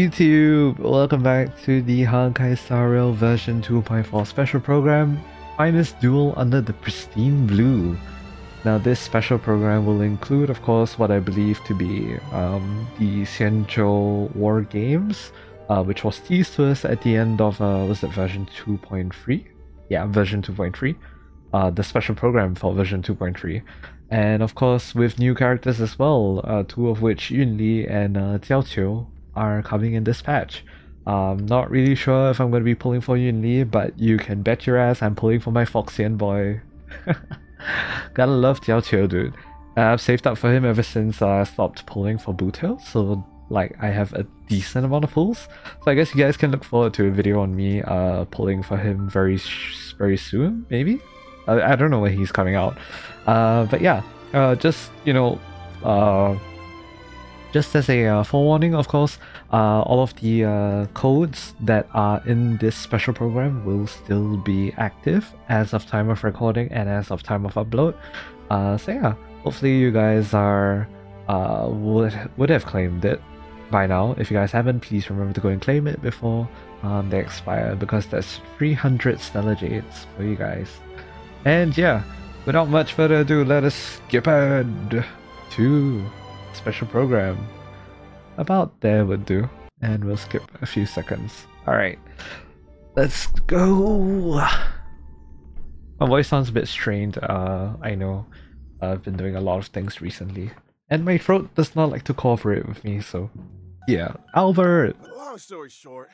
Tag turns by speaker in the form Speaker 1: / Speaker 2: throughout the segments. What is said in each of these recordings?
Speaker 1: YouTube, welcome back to the Honkai Star Rail version 2.4 special program, finest duel under the Pristine Blue. Now this special program will include, of course, what I believe to be the XIANZHOU War Games, which was teased to us at the end of, was it version 2.3? Yeah, version 2.3. The special program for version 2.3. And of course with new characters as well, two of which, Yunli and JIAOQIU, are coming in this patch. Not really sure if I'm going to be pulling for Yunli, but you can bet your ass I'm pulling for my Foxian boy. Gotta love JIAOQIU, dude. I've saved up for him ever since I stopped pulling for Duel, so like I have a decent amount of pulls. So I guess you guys can look forward to a video on me pulling for him very soon, maybe? I don't know when he's coming out. But yeah, just, you know, just as a forewarning, of course, all of the codes that are in this special program will still be active as of time of recording and as of time of upload. So yeah, hopefully you guys are would have claimed it by now. If you guys haven't, please remember to go and claim it before they expire, because that's 300 Stellar Jades for you guys. And yeah, without much further ado, let us skip ahead to special program. About there would do, and we'll skip a few seconds. Alright, let's go. My voice sounds a bit strained, I know. I've been doing a lot of things recently, and my throat does not like to cooperate with me, so yeah. Albert!
Speaker 2: Long story short,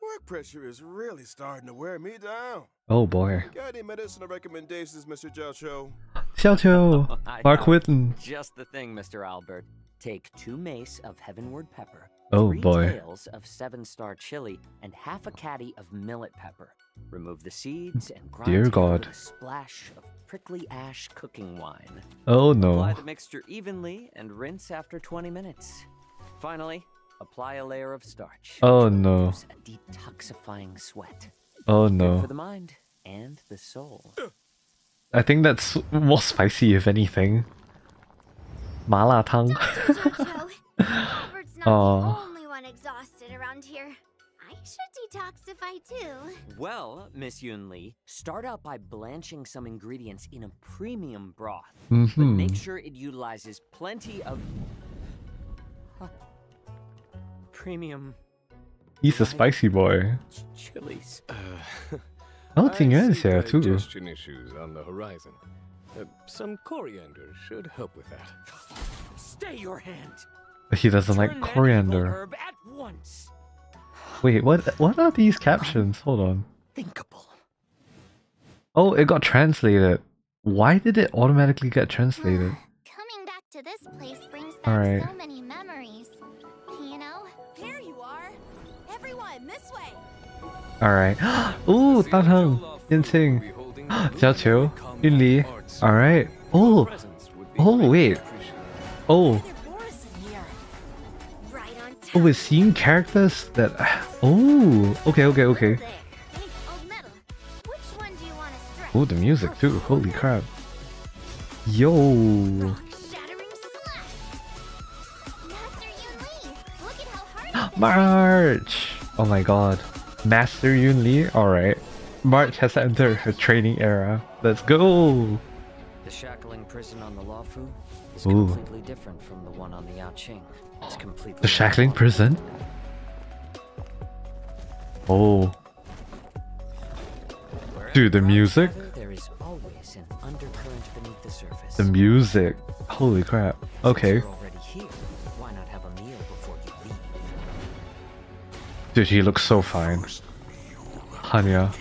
Speaker 2: work pressure is really starting to wear me down.
Speaker 1: Oh boy.
Speaker 2: Got any medicinal recommendations, Mr. JIAOQIU?
Speaker 1: JIAOQIU! Mark Whitten!
Speaker 3: Just the thing, Mr. Albert. Take 2 mace of heavenward pepper,
Speaker 1: oh
Speaker 3: 3
Speaker 1: boy.
Speaker 3: tails of 7-star chili, and half a caddy of millet pepper. Remove the seeds and grind
Speaker 1: Dear
Speaker 3: together
Speaker 1: God.
Speaker 3: with a splash of prickly ash cooking wine.
Speaker 1: Oh no.
Speaker 3: Apply the mixture evenly and rinse after 20 minutes. Finally, apply a layer of starch.
Speaker 1: Oh no.
Speaker 3: A detoxifying sweat.
Speaker 1: Oh
Speaker 3: Good
Speaker 1: no.
Speaker 3: for the mind and the soul.
Speaker 1: I think that's more spicy, if anything. Mala tang.
Speaker 4: Albert's not the only one exhausted around here. I should detoxify too.
Speaker 3: Well, Miss Yunli, start out by blanching some ingredients in a premium broth.
Speaker 1: Mm-hmm.
Speaker 3: But make sure it utilizes plenty of premium.
Speaker 1: He's a spicy boy.
Speaker 3: Chilies.
Speaker 1: Oh, Tingyan is here too.
Speaker 5: Digestion issues on the horizon. Some coriander should help with that.
Speaker 3: Stay your hand.
Speaker 1: He doesn't like
Speaker 3: Turn that evil
Speaker 1: coriander.
Speaker 3: herb at once.
Speaker 1: Wait, what are these captions? Hold on.
Speaker 3: Thinkable.
Speaker 1: Oh, it got translated. Why did it automatically get translated?
Speaker 4: Coming back to this place brings back
Speaker 1: Alright.
Speaker 4: so many memories. You know? Here you are. Everyone, this way.
Speaker 1: Alright. Ooh, Tan Heng, Yin Qing, JIAOQIU, Yunli. Alright. Oh, oh wait. Oh,
Speaker 4: Right on time.
Speaker 1: oh, we're seeing characters that. Oh, okay.
Speaker 4: There. Hey, old metal. Which one do you want to stretch?
Speaker 1: Oh, the music too. Holy crap. Yo.
Speaker 4: Shattering slash. Master Yunli, look at how hard
Speaker 1: March. Oh my god. Master Yunli. Alright. March has entered her training era. Let's go.
Speaker 3: The shackling prison on the Luofu is
Speaker 1: Ooh.
Speaker 3: completely different from the one on the Yaoqing. It's completely
Speaker 1: The shackling prison? Oh. Dude, the music?
Speaker 3: There is always an undercurrent beneath the surface.
Speaker 1: The music. Holy crap. Okay.
Speaker 3: You're already here. Why not have a meal before you leave?
Speaker 1: Dude, he looks so fine. Hanya.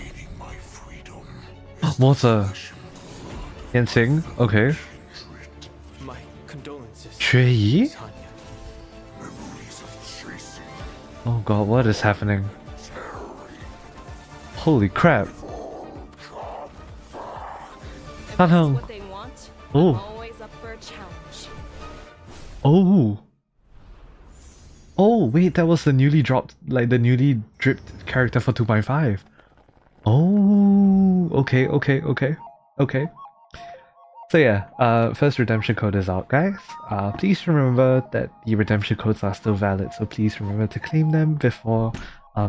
Speaker 1: Moza. Yansing. Okay.
Speaker 5: My condolences.
Speaker 1: Xue Yi?
Speaker 5: Miss Hanya.
Speaker 1: Oh god, what is happening? Holy crap. Tan Heng.
Speaker 6: What they want,
Speaker 1: Oh.
Speaker 6: I'm always up for a challenge.
Speaker 1: Oh. Oh, wait, that was the newly dropped, like the newly dripped character for 2.5. Oh, okay. So So yeah, first redemption code is out, guys. Please remember that the redemption codes are still valid, so please remember to claim them before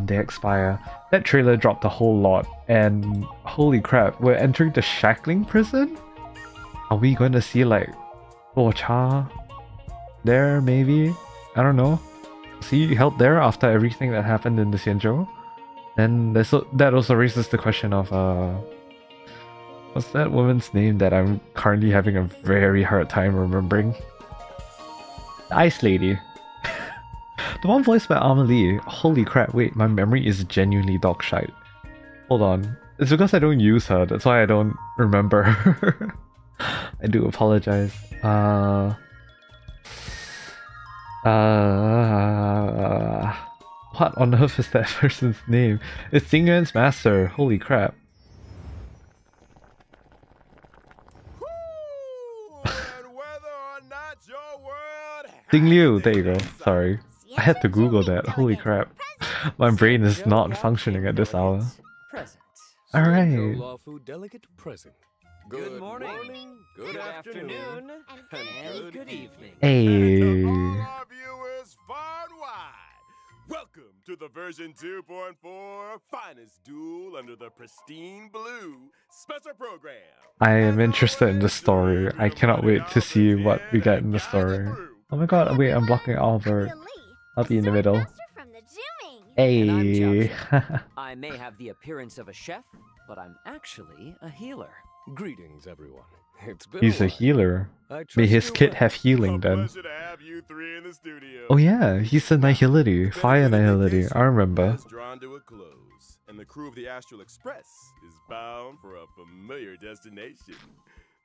Speaker 1: they expire. That trailer dropped a whole lot, and holy crap, we're entering the shackling prison? Are we going to see like Cha there maybe? I don't know. See held there after everything that happened in the XIANZHOU? Then that also raises the question of what's that woman's name that I'm currently having a very hard time remembering? The Ice Lady. The one voiced by Amelie. Holy crap, wait, my memory is genuinely dog shite. Hold on. It's because I don't use her, that's why I don't remember her. I do apologize. What on earth is that person's name? It's Xingyuan's master. Holy crap. Ding Liu, there you go. Sorry. I had to Google that. Holy crap. My brain is not functioning at this hour. Alright.
Speaker 3: Good morning, good afternoon, and good evening.
Speaker 1: Hey.
Speaker 2: Welcome to the version 2.4 finest duel under the pristine blue special program.
Speaker 1: I am interested in the story. I cannot wait to see what we get in the story. Oh my god, wait, I'm blocking Albert. I'll be in the middle. Hey.
Speaker 3: I may have the appearance of a chef, but I'm actually a healer.
Speaker 5: Greetings, everyone. It's been
Speaker 1: He's a healer. May his kid have healing then. Oh yeah, he's a Nihility, Fire Nihility, I remember.
Speaker 2: Drawn to a close, and the crew of the Astral Express is bound for a familiar destination,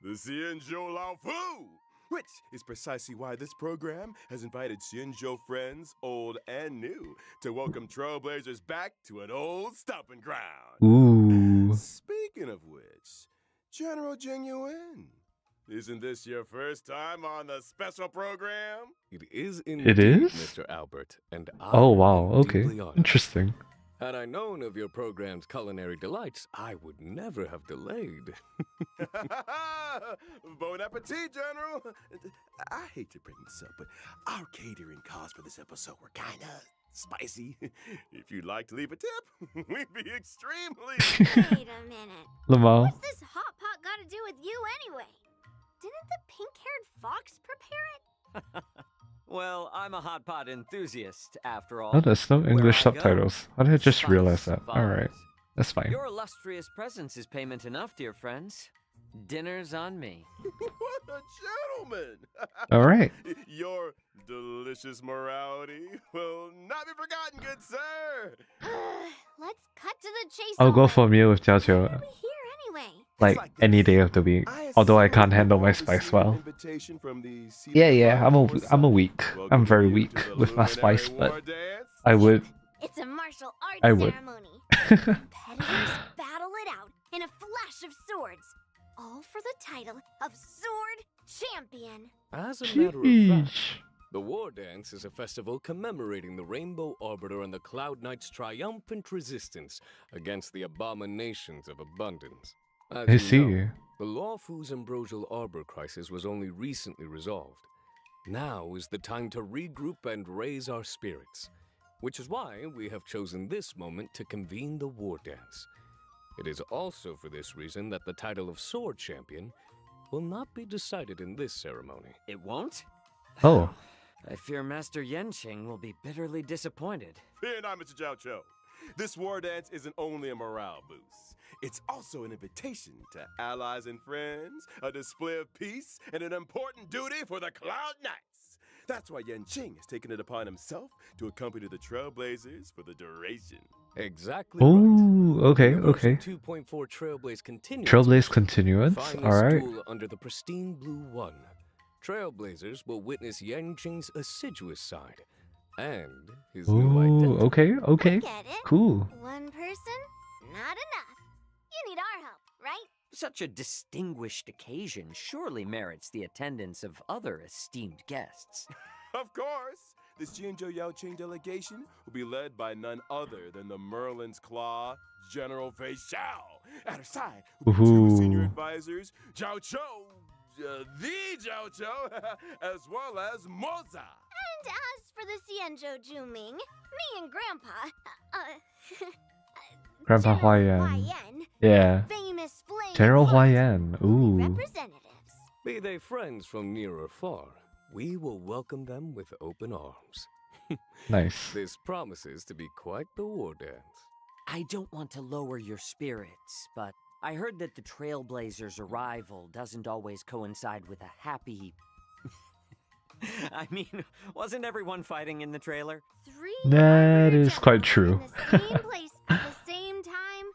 Speaker 2: the XIANZHOU Lao Fu, which is precisely why this program has invited XIANZHOU friends, old and new, to welcome trailblazers back to an old stomping ground.
Speaker 1: Ooh.
Speaker 2: Speaking of which, General Genuine, isn't this your first time on the special program?
Speaker 5: It is indeed,
Speaker 1: It is?
Speaker 5: Mr. Albert, and I
Speaker 1: Oh wow,
Speaker 5: am
Speaker 1: okay.
Speaker 5: deeply honored.
Speaker 1: Interesting.
Speaker 5: Had I known of your program's culinary delights, I would never have delayed.
Speaker 2: Bon appetit, General. I hate to bring this up, but our catering costs for this episode were kind of spicy. If you'd like to leave a tip, we'd be extremely...
Speaker 4: Wait a minute.
Speaker 1: Lamau.
Speaker 4: What's this hot pot got to do with you anyway? Didn't the pink-haired fox prepare it?
Speaker 3: Well, I'm a hot pot enthusiast, after all.
Speaker 1: Oh, there's no English
Speaker 3: Where I go,
Speaker 1: subtitles. How did I just
Speaker 3: spice
Speaker 1: realize that?
Speaker 3: follows.
Speaker 1: Alright, that's fine.
Speaker 3: Your illustrious presence is payment enough, dear friends. Dinner's on me.
Speaker 2: What a gentleman!
Speaker 1: Alright.
Speaker 2: Your delicious morality will not be forgotten, good sir!
Speaker 4: Let's cut to the chase.
Speaker 1: I'll go for a
Speaker 4: already.
Speaker 1: meal with
Speaker 4: Why are
Speaker 1: JIAOQIU,
Speaker 4: we here anyway?
Speaker 1: like any day of the week. Although I can't handle my spice well. Yeah, I'm a weak. I'm very weak with my spice, but I would.
Speaker 4: It's a martial arts
Speaker 1: I would.
Speaker 4: ceremony. Competitors battle it out in a flash of swords, all for the title of Sword Champion.
Speaker 5: As a matter of fact,
Speaker 1: Sheesh.
Speaker 5: the War Dance is a festival commemorating the Rainbow Arbiter and the Cloud Knight's triumphant resistance against the abominations of abundance. As
Speaker 1: I
Speaker 5: you
Speaker 1: see.
Speaker 5: know, the Lawfu's ambrosial arbor crisis was only recently resolved. Now is the time to regroup and raise our spirits, which is why we have chosen this moment to convene the War Dance. It is also for this reason that the title of Sword Champion will not be decided in this ceremony.
Speaker 3: It won't?
Speaker 1: Oh.
Speaker 3: I fear Master Yenqing will be bitterly disappointed.
Speaker 2: Fear not, Mr. Jiao. This war dance isn't only a morale boost. It's also an invitation to allies and friends, a display of peace, and an important duty for the Cloud Knights. That's why Yenqing has taken it upon himself to accompany the Trailblazers for the duration.
Speaker 5: Exactly right.
Speaker 1: Ooh, okay,
Speaker 5: The
Speaker 1: okay.
Speaker 5: version 2.4 Trailblaze Continuance.
Speaker 1: Trailblaze Continuance,
Speaker 5: Finest
Speaker 1: alright.
Speaker 5: duel under the pristine blue one. Trailblazers will witness Yenqing's assiduous side and his new
Speaker 1: Ooh,
Speaker 5: identity.
Speaker 1: okay, okay.
Speaker 4: Get it?
Speaker 1: Cool.
Speaker 4: One person? Not enough. You need our help, right?
Speaker 3: Such a distinguished occasion surely merits the attendance of other esteemed guests.
Speaker 2: Of course, this XIANZHOU Yaoqing delegation will be led by none other than the Merlin's Claw, General Fei Xiao. At her side will be two
Speaker 1: Ooh.
Speaker 2: senior advisors, Zhao Chou the JIAOQIU, as well as Moza.
Speaker 4: And as for the CIANZHOU Ming, me and Grandpa,
Speaker 1: Grandpa
Speaker 4: General
Speaker 1: Huaiyan.
Speaker 4: Huaiyan,
Speaker 1: Yeah.
Speaker 4: famous flame
Speaker 1: General
Speaker 4: heart,
Speaker 1: Huaiyan.
Speaker 4: will be
Speaker 1: Ooh.
Speaker 4: representatives.
Speaker 5: Be they friends from near or far, we will welcome them with open arms.
Speaker 1: Nice.
Speaker 5: This promises to be quite the war dance.
Speaker 3: I don't want to lower your spirits, but I heard that the Trailblazers' arrival doesn't always coincide with a happy... I mean, wasn't everyone fighting in the trailer?
Speaker 4: 3
Speaker 1: That
Speaker 4: arbiter
Speaker 1: is quite
Speaker 4: generals
Speaker 1: true.
Speaker 4: in the same place at the same time?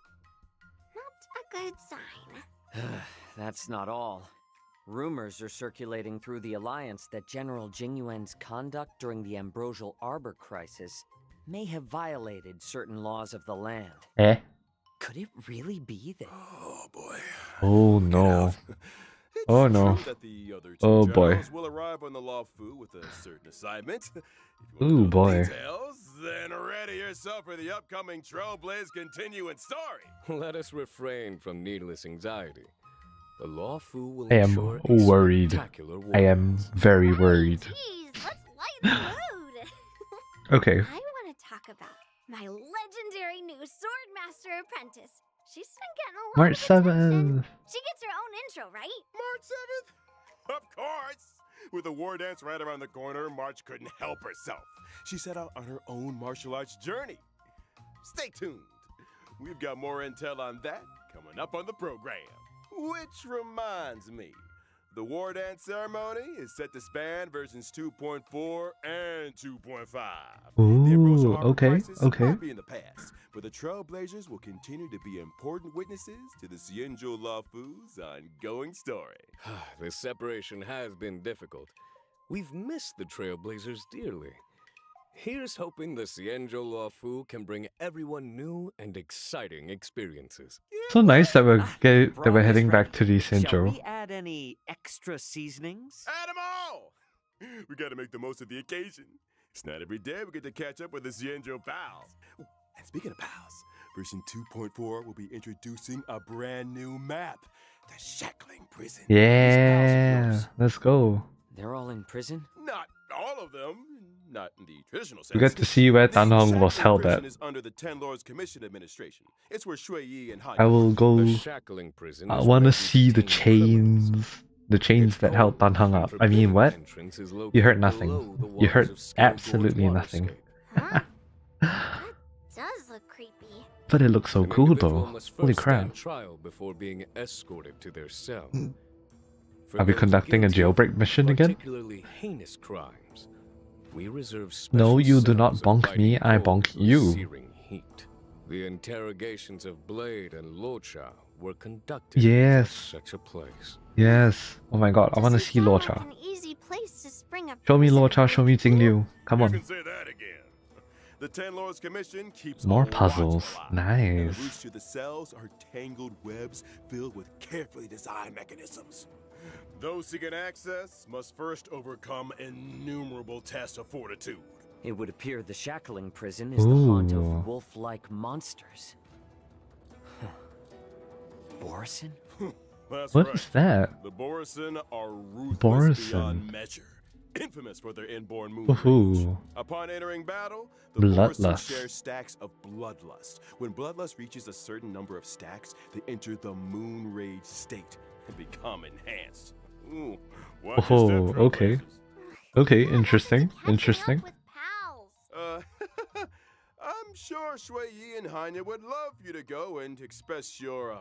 Speaker 4: Not a good sign.
Speaker 3: That's not all. Rumors are circulating through the Alliance that General Jingyuan's conduct during the Ambrosial Arbor crisis may have violated certain laws of the land.
Speaker 1: Eh?
Speaker 3: Could it really be that...
Speaker 2: Oh boy.
Speaker 1: Oh no.
Speaker 2: It's
Speaker 1: Oh, no.
Speaker 2: true that the other two
Speaker 1: Oh, boy.
Speaker 2: generals will arrive on the Laofu with a certain assignment. If you
Speaker 1: Ooh,
Speaker 2: want to know
Speaker 1: boy.
Speaker 2: details, then ready yourself for the upcoming Trailblaze continuing story.
Speaker 5: Let us refrain from needless anxiety. The Laofu will
Speaker 1: I am
Speaker 5: ensure a
Speaker 1: worried.
Speaker 5: spectacular war
Speaker 1: I am
Speaker 5: dance.
Speaker 1: very worried.
Speaker 4: Jeez, let's lighten the mood.
Speaker 1: Okay.
Speaker 4: I want to talk about my legendary new Swordmaster apprentice. She's been getting a lot
Speaker 1: March
Speaker 4: of attention.
Speaker 1: 7th.
Speaker 4: She gets her own intro, right?
Speaker 2: March 7th? Of course! With the war dance right around the corner, March couldn't help herself. She set out on her own martial arts journey. Stay tuned. We've got more intel on that coming up on the program. Which reminds me, the war dance ceremony is set to span versions 2.4 and 2.5. The Ambrosial
Speaker 1: Ooh,
Speaker 2: Arbor
Speaker 1: okay,
Speaker 2: crisis
Speaker 1: okay.
Speaker 2: might be in the past, but the Trailblazers will continue to be important witnesses to the CIANZHOU Laofu's ongoing story.
Speaker 5: This separation has been difficult. We've missed the Trailblazers dearly. Here's hoping the CIANZHOU Laofu can bring everyone new and exciting experiences.
Speaker 1: So nice that we're that we're
Speaker 3: Braun is
Speaker 1: heading
Speaker 3: ready.
Speaker 1: back to the
Speaker 3: Shall
Speaker 1: Senjo.
Speaker 3: we add any extra seasonings?
Speaker 2: Add 'em all! We gotta make the most of the occasion. It's not every day we get to catch up with the CIANZHOU pals. Ooh, and speaking of pals, version 2.4 will be introducing a brand new map, the Shackling Prison. These pals
Speaker 1: Yeah,
Speaker 2: of yours,
Speaker 1: let's go.
Speaker 3: They're all in prison?
Speaker 2: not all of them, not in the traditional sense.
Speaker 1: We get to see where
Speaker 2: The
Speaker 1: Tan Hong was
Speaker 2: Shackling
Speaker 1: held
Speaker 2: Prison
Speaker 1: at.
Speaker 2: is under the Ten Lords Commission administration. It's where Shui and Han.
Speaker 1: I will go.
Speaker 5: The Shackling Prison
Speaker 1: I
Speaker 5: is
Speaker 1: want to
Speaker 5: where
Speaker 1: see the
Speaker 5: detained criminals.
Speaker 1: chains that held Tan Hong up. I mean, what?
Speaker 5: Entrance is
Speaker 1: You heard
Speaker 5: located
Speaker 1: nothing.
Speaker 5: below the
Speaker 1: You
Speaker 5: waters
Speaker 1: heard
Speaker 5: of Skull Gorge
Speaker 1: absolutely nothing.
Speaker 5: waterscape.
Speaker 4: Huh? That does look creepy.
Speaker 1: But it looks so
Speaker 5: An
Speaker 1: cool
Speaker 5: individual
Speaker 1: though.
Speaker 5: must
Speaker 1: Holy
Speaker 5: first
Speaker 1: crap.
Speaker 5: stand trial before being escorted to their cell. For
Speaker 1: Are we
Speaker 5: those
Speaker 1: conducting a
Speaker 5: guilty of
Speaker 1: jailbreak mission again?
Speaker 5: particularly heinous crimes, we reserve
Speaker 1: No,
Speaker 5: special
Speaker 1: you do not
Speaker 5: cells of
Speaker 1: bonk me,
Speaker 5: biting
Speaker 1: I
Speaker 5: cold
Speaker 1: bonk
Speaker 5: or
Speaker 1: you.
Speaker 5: searing heat. The interrogations of Blade and Locha were conducted
Speaker 1: Yes.
Speaker 5: at such a place.
Speaker 1: Yes. Oh my god, I want to
Speaker 4: Doesn't
Speaker 1: see
Speaker 4: sound
Speaker 1: Locha.
Speaker 4: like an easy place to spring a
Speaker 1: Show me
Speaker 4: prison
Speaker 1: Locha, show me
Speaker 4: break.
Speaker 1: Jingliu. Come
Speaker 2: You
Speaker 1: on.
Speaker 2: can say that again. The Ten Lords Commission keeps
Speaker 1: More
Speaker 2: a watch
Speaker 1: puzzles.
Speaker 2: alive, and the
Speaker 1: Nice.
Speaker 2: routes to the cells are tangled webs filled with carefully designed mechanisms. Those seeking access must first overcome innumerable tests of fortitude.
Speaker 3: It would appear the Shackling Prison is the haunt
Speaker 1: Ooh.
Speaker 3: of wolf-like monsters. Huh. Borison?
Speaker 2: That's
Speaker 1: What
Speaker 2: right.
Speaker 1: is that?
Speaker 2: The Borison are ruthless
Speaker 1: Borison.
Speaker 2: beyond measure, infamous for their inborn moon rage.
Speaker 1: Woohoo.
Speaker 2: Upon entering battle, the
Speaker 1: Bloodlust.
Speaker 2: Borison share stacks of bloodlust. When bloodlust reaches a certain number of stacks, they enter the moon rage state and become enhanced. Ooh, watch your
Speaker 1: Oh,
Speaker 2: step,
Speaker 1: okay.
Speaker 2: Trailblazers.
Speaker 1: Okay,
Speaker 4: Look at
Speaker 1: interesting.
Speaker 4: catching up
Speaker 1: Interesting.
Speaker 4: with pals.
Speaker 2: I'm sure Shui Yi and Hanya would love you to go and express your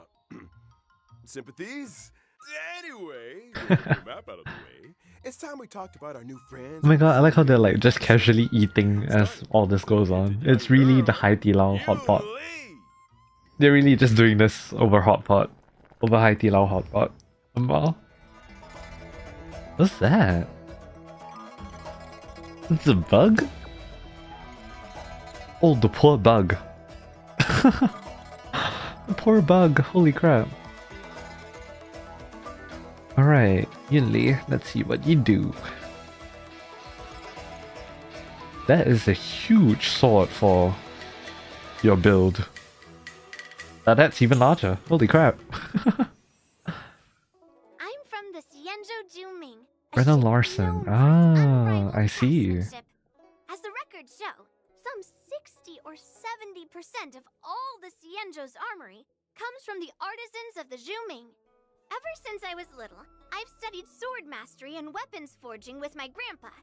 Speaker 2: sympathies. Anyway, with the map out of the way, it's time we talked about our new friends.
Speaker 1: Oh my god, I like how they're like just casually eating as all this goes on. It's really the Hai Di Lao hot pot.
Speaker 2: You lead.
Speaker 1: They're really just doing this over hot pot. Over Hai Di Lao hot pot. Wow. What's that? It's a bug? Oh, the poor bug. The poor bug, holy crap. Alright, Yunli, let's see what you do. That is a huge sword for your build. Now that's even larger, holy crap.
Speaker 4: I'm from the CIANZHOU
Speaker 1: Brennan Larson. I see.
Speaker 4: As the records show, some 60 or 70% of all the XIANZHOU's armory comes from the artisans of the Zhuming. Ever since I was little, I've studied sword mastery and weapons forging with my grandpa.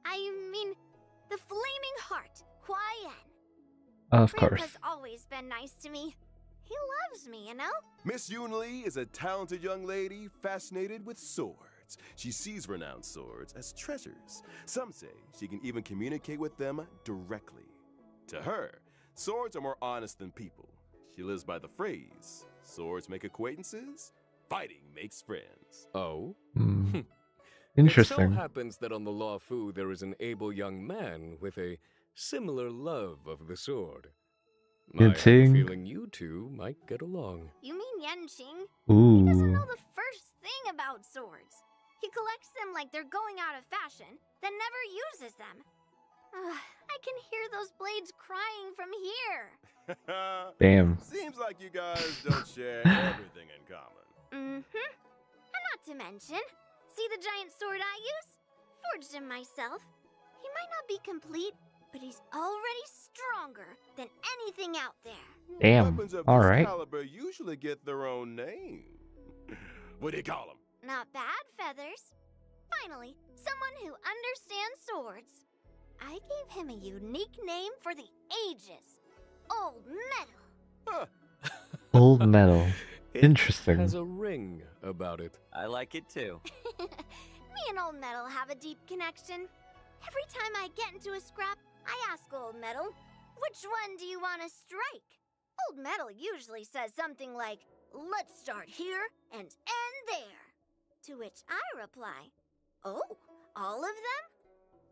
Speaker 4: I mean, the Flaming Heart, Huaiyan.
Speaker 1: Of course.
Speaker 4: Grandpa's always been nice to me. He loves me, you know?
Speaker 2: Miss Yunli is a talented young lady fascinated with swords. She sees renowned swords as treasures. Some say she can even communicate with them directly. To her, swords are more honest than people. She lives by the phrase, swords make acquaintances, fighting makes friends.
Speaker 5: Oh?
Speaker 1: Interesting.
Speaker 5: It so happens that on the Law Fu there is an able young man with a similar love of the sword. I have a feeling you two might get along.
Speaker 4: You mean Yanqing?
Speaker 1: Ooh.
Speaker 4: He doesn't know the first thing about swords. He collects them like they're going out of fashion, then never uses them. I can hear those blades crying from here.
Speaker 1: Damn.
Speaker 2: Seems like you guys don't share everything in common.
Speaker 4: And not to mention, see the giant sword I use? Forged him myself. He might not be complete, but he's already stronger than anything out there.
Speaker 1: Damn.
Speaker 2: Weapons of
Speaker 1: All
Speaker 2: this
Speaker 1: right.
Speaker 2: caliber usually get their own name. What do you call them?
Speaker 4: Not bad, Feathers. Finally, someone who understands swords. I gave him a unique name for the ages. Old Metal.
Speaker 2: Huh.
Speaker 1: Old Metal.
Speaker 5: It
Speaker 1: Interesting.
Speaker 5: has a ring about it.
Speaker 3: I like it too.
Speaker 4: Me and Old Metal have a deep connection. Every time I get into a scrap, I ask Old Metal, which one do you want to strike? Old Metal usually says something like, let's start here and end there. To which I reply, oh, all of them?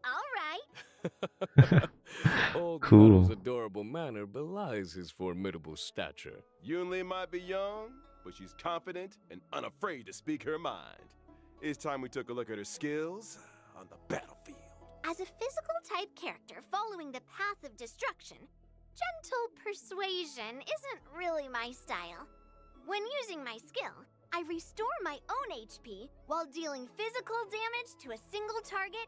Speaker 4: All right.
Speaker 5: Old
Speaker 1: Cool.
Speaker 5: Metal's adorable manner belies his formidable stature.
Speaker 2: Yunli might be young, but she's confident and unafraid to speak her mind. It's time we took a look at her skills on the battlefield.
Speaker 4: As a physical type character following the path of destruction, gentle persuasion isn't really my style. When using my skill, I restore my own HP while dealing physical damage to a single target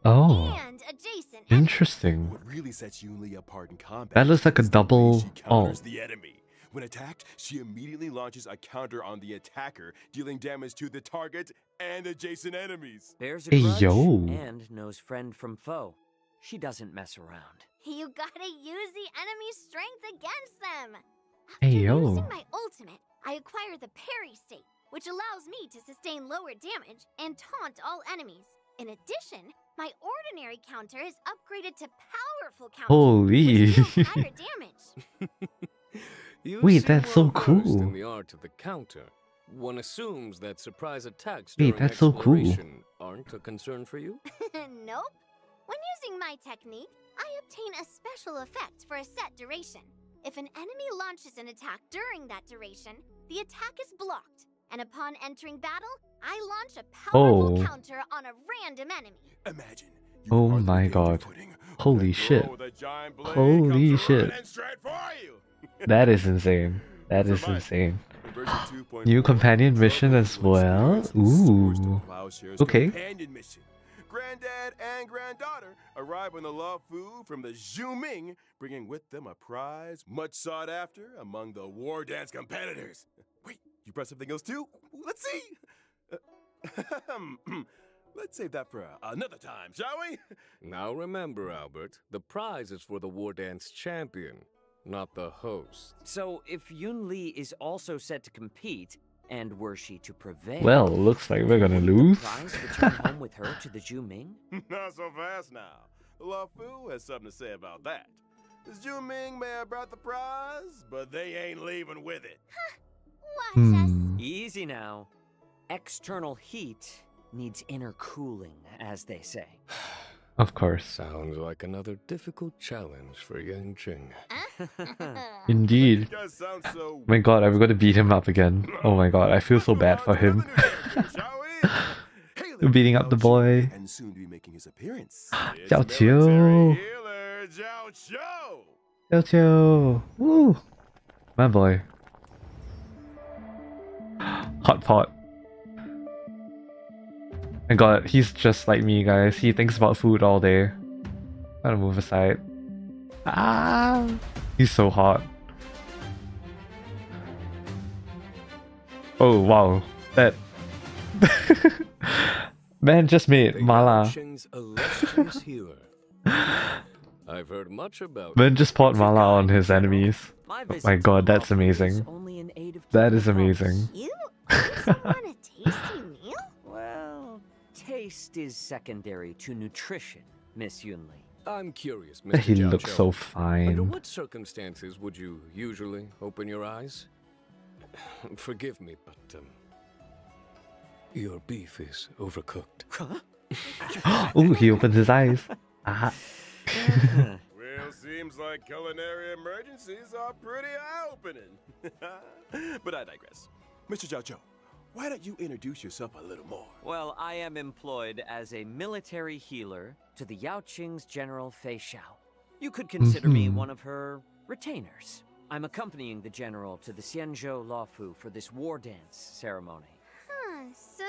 Speaker 4: and adjacent enemies.
Speaker 1: Interesting.
Speaker 2: What really sets Yunli apart in combat
Speaker 1: That looks like a
Speaker 2: is the way
Speaker 1: double.
Speaker 2: she counters the enemy. When attacked, she immediately launches a counter on the attacker, dealing damage to the target and adjacent enemies.
Speaker 3: Bears a
Speaker 1: Hey,
Speaker 3: grudge
Speaker 1: yo.
Speaker 3: and knows friend from foe. She doesn't mess around.
Speaker 4: You gotta use the enemy's strength against them.
Speaker 1: Hey,
Speaker 4: After
Speaker 1: yo.
Speaker 4: using my ultimate, I acquire the parry state, which allows me to sustain lower damage and taunt all enemies. In addition, my ordinary counter is upgraded to powerful counter,
Speaker 1: Holy.
Speaker 4: which deals higher damage.
Speaker 5: You
Speaker 1: Wait,
Speaker 5: seem
Speaker 1: that's so
Speaker 5: well-versed
Speaker 1: cool.
Speaker 5: in the art of the counter. One assumes that surprise attacks
Speaker 1: Wait,
Speaker 5: during
Speaker 1: that's so cool.
Speaker 5: exploration aren't a concern for you?
Speaker 4: Nope. When using my technique, I obtain a special effect for a set duration. If an enemy launches an attack during that duration, the attack is blocked. And upon entering battle, I launch a powerful counter on a random enemy.
Speaker 2: Imagine. you
Speaker 1: Oh
Speaker 2: hardly
Speaker 1: my
Speaker 2: gained your
Speaker 1: god.
Speaker 2: footing.
Speaker 1: Holy
Speaker 2: Then
Speaker 1: shit.
Speaker 2: throw the giant blade
Speaker 1: Holy
Speaker 2: comes
Speaker 1: shit.
Speaker 2: running straight for you.
Speaker 1: That is insane. That is
Speaker 2: Survive.
Speaker 1: insane.
Speaker 2: In version 2.4,
Speaker 1: New companion mission as
Speaker 2: travelers will
Speaker 1: well?
Speaker 2: experience the Swords to
Speaker 1: Ooh.
Speaker 2: Plowshares
Speaker 1: Okay.
Speaker 2: companion mission. Granddad and granddaughter arrive on the Law Fu from the Zhuming, bringing with them a prize much sought after among the war dance competitors. Wait, you brought something else too? Let's see. Let's save that for another time, shall we?
Speaker 5: Now remember, Albert, the prize is for the war dance champion, not the host.
Speaker 3: So if Yunli is also set to compete, and were she to prevail,
Speaker 1: Well, looks like we're gonna
Speaker 3: wouldn't
Speaker 1: lose.
Speaker 3: the prize return home with her to the Zhuming?
Speaker 2: Not so fast now. The Law Fu has something to say about that. The Zhuming may have brought the prize, but they ain't leaving with it.
Speaker 4: Watch us.
Speaker 3: Easy now. External heat needs inner cooling, as they say.
Speaker 1: Of course.
Speaker 5: Sounds like another difficult challenge for Yang Ching.
Speaker 1: Indeed.
Speaker 2: You guys sound so...
Speaker 1: Oh my god, I'm gonna beat him up again. Oh my god, I feel so bad for him. Beating up the boy.
Speaker 2: And soon to be making his appearance. It's
Speaker 1: JIAOQIU.
Speaker 2: military healer JIAOQIU.
Speaker 1: JIAOQIU. Woo. My boy. Hot pot. My god, he's just like me, guys. He thinks about food all day. Gotta move aside. Ah! He's so hot. Oh, wow. That... Man just made mala.
Speaker 5: Yaoqing's illustrious healer. I've heard much about
Speaker 1: Man just poured mala on his enemies.
Speaker 3: My
Speaker 1: Oh
Speaker 3: visit
Speaker 1: my
Speaker 3: to
Speaker 1: god,
Speaker 3: the
Speaker 1: that's
Speaker 3: Lawfu is
Speaker 1: amazing.
Speaker 3: only in aid of
Speaker 1: That
Speaker 3: keeping
Speaker 1: is
Speaker 3: the
Speaker 1: amazing.
Speaker 4: You also want a tasty meal?
Speaker 3: Well, taste is secondary to nutrition, Miss Yunli.
Speaker 5: I'm curious, Mr.
Speaker 1: He looks
Speaker 5: Jiaoqiu.
Speaker 1: so
Speaker 5: Under
Speaker 1: fine.
Speaker 5: what circumstances would you usually open your eyes? Forgive me, but your beef is overcooked.
Speaker 1: Oh, he opened his eyes. Ah.
Speaker 2: Well, seems like culinary emergencies are pretty eye-opening. But I digress. Mr. JIAOQIU, why don't you introduce yourself a little more?
Speaker 3: Well, I am employed as a military healer to the Yaoqing's General Fei Xiao. You could consider me one of her retainers. I'm accompanying the general to the XIANZHOU Lawfu for this war dance ceremony.
Speaker 4: Huh, so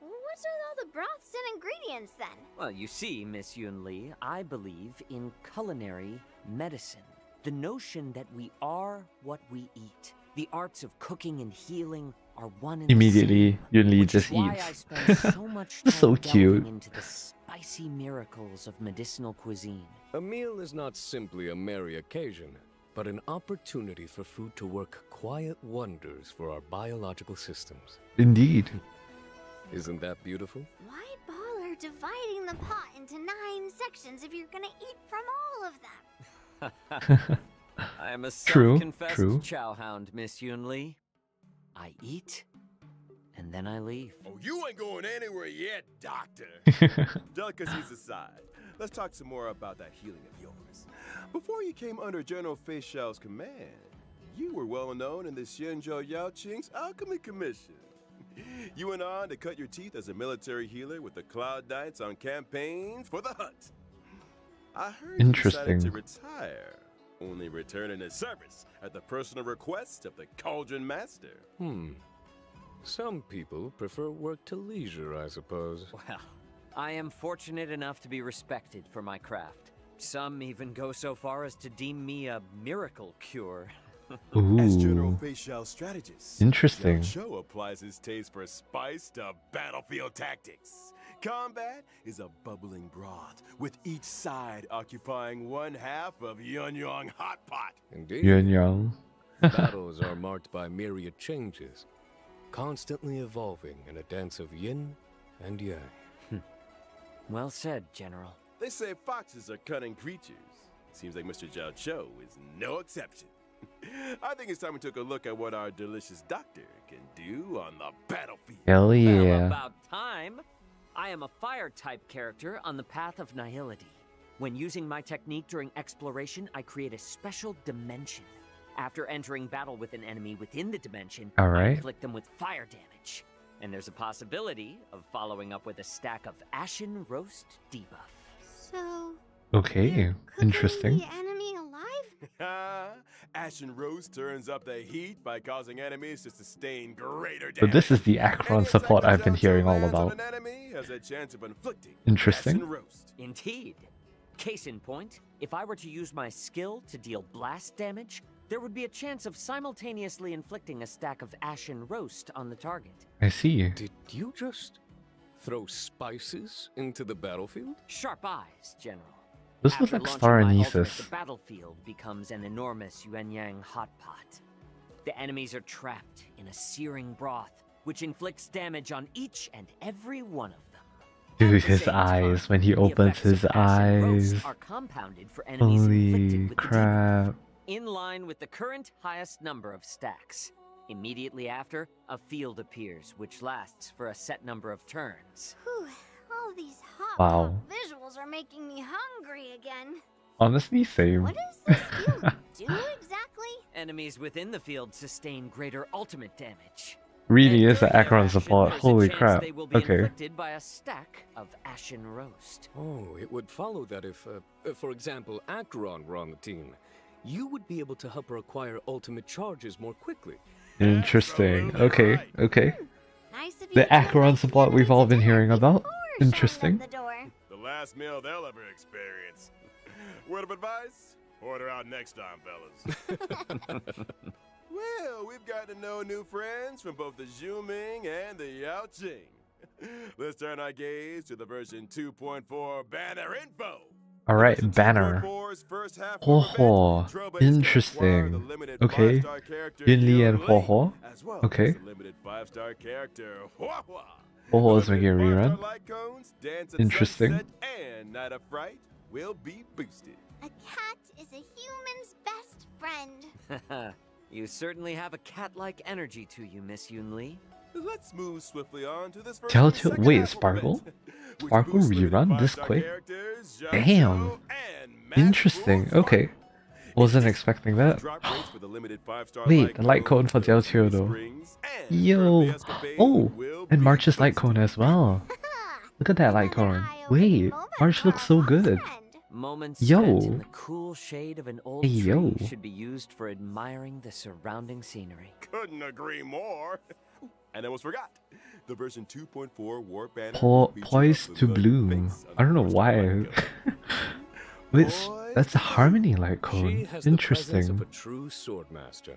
Speaker 4: what's with all the broths and ingredients then?
Speaker 3: Well, you see, Miss Yunli, I believe in culinary medicine. The notion that we are what we eat. The arts of cooking and healing are one and
Speaker 1: Immediately,
Speaker 3: the same,
Speaker 1: Yunli
Speaker 3: which is
Speaker 1: just
Speaker 3: why
Speaker 1: eats.
Speaker 3: I spend so much time
Speaker 1: So cute.
Speaker 3: delving into the spicy miracles of medicinal cuisine.
Speaker 5: A meal is not simply a merry occasion, but an opportunity for food to work quiet wonders for our biological systems.
Speaker 1: Indeed.
Speaker 5: Isn't that beautiful?
Speaker 4: Why bother dividing the pot into 9 sections if you're gonna eat from all of them?
Speaker 3: I am a
Speaker 1: True,
Speaker 3: self-confessed
Speaker 1: true.
Speaker 3: chow hound, Miss Yunli. I eat, and then I leave.
Speaker 2: Oh, you ain't going anywhere yet, Doctor. Delicacies aside, let's talk some more about that healing of yours. Before you came under General Fei Xiao's command, you were well known in the XIANZHOU Yaoqing's Alchemy Commission. You went on to cut your teeth as a military healer with the Cloud Knights on campaigns for the hunt. I heard you decided to
Speaker 1: Interesting.
Speaker 2: retire, only returning to service at the personal request of the Cauldron Master.
Speaker 5: Some people prefer work to leisure, I suppose.
Speaker 3: Well, I am fortunate enough to be respected for my craft. Some even go so far as to deem me a miracle cure.
Speaker 2: As General
Speaker 1: Ooh.
Speaker 2: Fei Xiao's strategist,
Speaker 1: Interesting.
Speaker 2: JIAOQIU applies his taste for spice to battlefield tactics. Combat is a bubbling broth, with each side occupying one half of Yunyang Hot Pot.
Speaker 5: Indeed.
Speaker 1: Yuan Yang.
Speaker 5: Battles are marked by myriad changes, constantly evolving in a dance of yin and yang.
Speaker 3: Well said, General.
Speaker 2: They say foxes are cunning creatures. Seems like Mr. JIAOQIU is no exception. I think it's time we took a look at what our delicious doctor can do on the battlefield.
Speaker 1: Hell
Speaker 3: Well,
Speaker 1: yeah.
Speaker 3: about time. I am a fire-type character on the path of nihility. When using my technique during exploration, I create a special dimension. After entering battle with an enemy within the dimension, I
Speaker 1: Alright.
Speaker 3: inflict them with fire damage. And there's a possibility of following up with a stack of Ashen Roast debuff.
Speaker 4: So,
Speaker 1: Okay,
Speaker 4: you're cooking
Speaker 1: interesting.
Speaker 4: the enemy alive?
Speaker 2: Ashen Roast turns up the heat by causing enemies to sustain greater damage.
Speaker 1: So this is the Acheron support I've been hearing all about.
Speaker 2: An enemy has a chance of inflicting
Speaker 1: Interesting.
Speaker 2: Ashen Roast.
Speaker 3: Indeed. Case in point, if I were to use my skill to deal blast damage, there would be a chance of simultaneously inflicting a stack of Ashen Roast on the target.
Speaker 1: I see.
Speaker 5: Did you just throw spices into the battlefield?
Speaker 3: Sharp eyes, General.
Speaker 1: This was
Speaker 3: After
Speaker 1: like
Speaker 3: launching my ultimate,
Speaker 1: Starenesis.
Speaker 3: the battlefield becomes an enormous Yuanyang hot pot. The enemies are trapped in a searing broth, which inflicts damage on each and every one of them.
Speaker 1: Dude,
Speaker 3: At the
Speaker 1: his
Speaker 3: same
Speaker 1: eyes,
Speaker 3: time,
Speaker 1: when he
Speaker 3: the
Speaker 1: opens
Speaker 3: effects of
Speaker 1: his
Speaker 3: Ashen Roast
Speaker 1: eyes.
Speaker 3: are compounded for enemies inflicted
Speaker 1: Holy
Speaker 3: with the debuff,
Speaker 1: crap.
Speaker 3: in line with the current highest number of stacks. Immediately after, a field appears, which lasts for a set number of turns.
Speaker 4: Whew, all these hot
Speaker 1: Wow.
Speaker 4: pot visuals are making me hungry again.
Speaker 1: Honestly, same.
Speaker 4: What does this field do exactly?
Speaker 3: Enemies within the field sustain greater ultimate damage.
Speaker 1: Really
Speaker 3: And
Speaker 1: is the
Speaker 3: during their
Speaker 1: Acheron
Speaker 3: action,
Speaker 1: support.
Speaker 3: there's a
Speaker 1: Holy
Speaker 3: chance
Speaker 1: crap.
Speaker 3: They will be
Speaker 1: Okay.
Speaker 3: inflicted by a stack of Ashen Roast.
Speaker 5: Oh, it would follow that if, for example, Acheron were on the team, you would be able to help her acquire ultimate charges more quickly.
Speaker 1: Interesting.
Speaker 2: Absolutely
Speaker 1: Okay,
Speaker 2: right.
Speaker 1: okay.
Speaker 4: Nice of you
Speaker 1: The
Speaker 4: to come
Speaker 1: Acheron
Speaker 4: back
Speaker 1: support
Speaker 4: together
Speaker 1: we've all been
Speaker 4: together
Speaker 1: hearing about.
Speaker 4: before showing
Speaker 1: Interesting.
Speaker 4: up the door.
Speaker 2: The last meal they'll ever experience. Word of advice? Order out next time, fellas. Well, we've got to know new friends from both the Zhuming and the Yaoqing. Let's turn our gaze to the version 2.4 banner info.
Speaker 1: Alright,
Speaker 2: Version
Speaker 1: banner.
Speaker 2: 2.4's first half
Speaker 1: Ho
Speaker 2: of
Speaker 1: ho.
Speaker 2: event, Trailblazers can acquire the
Speaker 1: Interesting.
Speaker 2: limited
Speaker 1: Okay.
Speaker 2: 5-star character
Speaker 1: Yunli and
Speaker 2: Yunli,
Speaker 1: Ho ho.
Speaker 2: as well
Speaker 1: Okay.
Speaker 2: as the limited 5-star character Hua Hua.
Speaker 1: Ho ho is
Speaker 2: The
Speaker 1: making a
Speaker 2: limited
Speaker 1: rerun.
Speaker 2: 5-star light cones, Dance at
Speaker 1: Interesting.
Speaker 2: Sunset, and Night of Fright will be boosted.
Speaker 4: A cat is a human's best friend.
Speaker 3: You certainly have a cat-like energy to you, Miss Yunli.
Speaker 2: Let's move swiftly on to this first
Speaker 1: Telltale.
Speaker 2: second
Speaker 1: Wait,
Speaker 2: half of
Speaker 1: Sparkle?
Speaker 2: event, which
Speaker 1: Sparkle
Speaker 2: boosts limited
Speaker 1: rerun this
Speaker 2: 5-star
Speaker 1: quick?
Speaker 2: characters,
Speaker 1: Damn.
Speaker 2: JIAOQIU and Master
Speaker 1: Interesting.
Speaker 2: Sparkle.
Speaker 1: Okay. Wasn't expecting that.
Speaker 2: Drop rates for the limited 5-star
Speaker 1: Wait, the light
Speaker 2: cone
Speaker 1: cone for JiaoqIu though.
Speaker 2: Springs, and
Speaker 1: Yo.
Speaker 2: Earthly Escapade
Speaker 1: Oh,
Speaker 2: will
Speaker 1: and
Speaker 2: be
Speaker 1: March's light
Speaker 2: boosted.
Speaker 1: cone as well. Look at that light
Speaker 4: Another
Speaker 1: cone.
Speaker 4: eye-opening
Speaker 1: Wait,
Speaker 4: moment
Speaker 1: March
Speaker 4: for
Speaker 1: looks
Speaker 4: our
Speaker 1: so
Speaker 4: fox
Speaker 1: good.
Speaker 4: friend.
Speaker 3: Moments
Speaker 1: Yo.
Speaker 3: spent in the cool shade of an old
Speaker 1: Hey,
Speaker 3: tree
Speaker 1: yo.
Speaker 3: should be used for admiring the surrounding scenery.
Speaker 2: Couldn't agree more. And almost forgot. The version 2.4 Warp Banner will feature
Speaker 1: Poised
Speaker 2: up
Speaker 1: to
Speaker 2: the
Speaker 1: bloom.
Speaker 2: face of
Speaker 1: I don't know
Speaker 2: the first
Speaker 1: why.
Speaker 2: light cone.
Speaker 1: Wait,
Speaker 2: Poised
Speaker 1: that's a
Speaker 2: to
Speaker 1: harmony light
Speaker 5: She
Speaker 1: cone.
Speaker 5: has the presence of
Speaker 1: Interesting.
Speaker 5: a true swordmaster.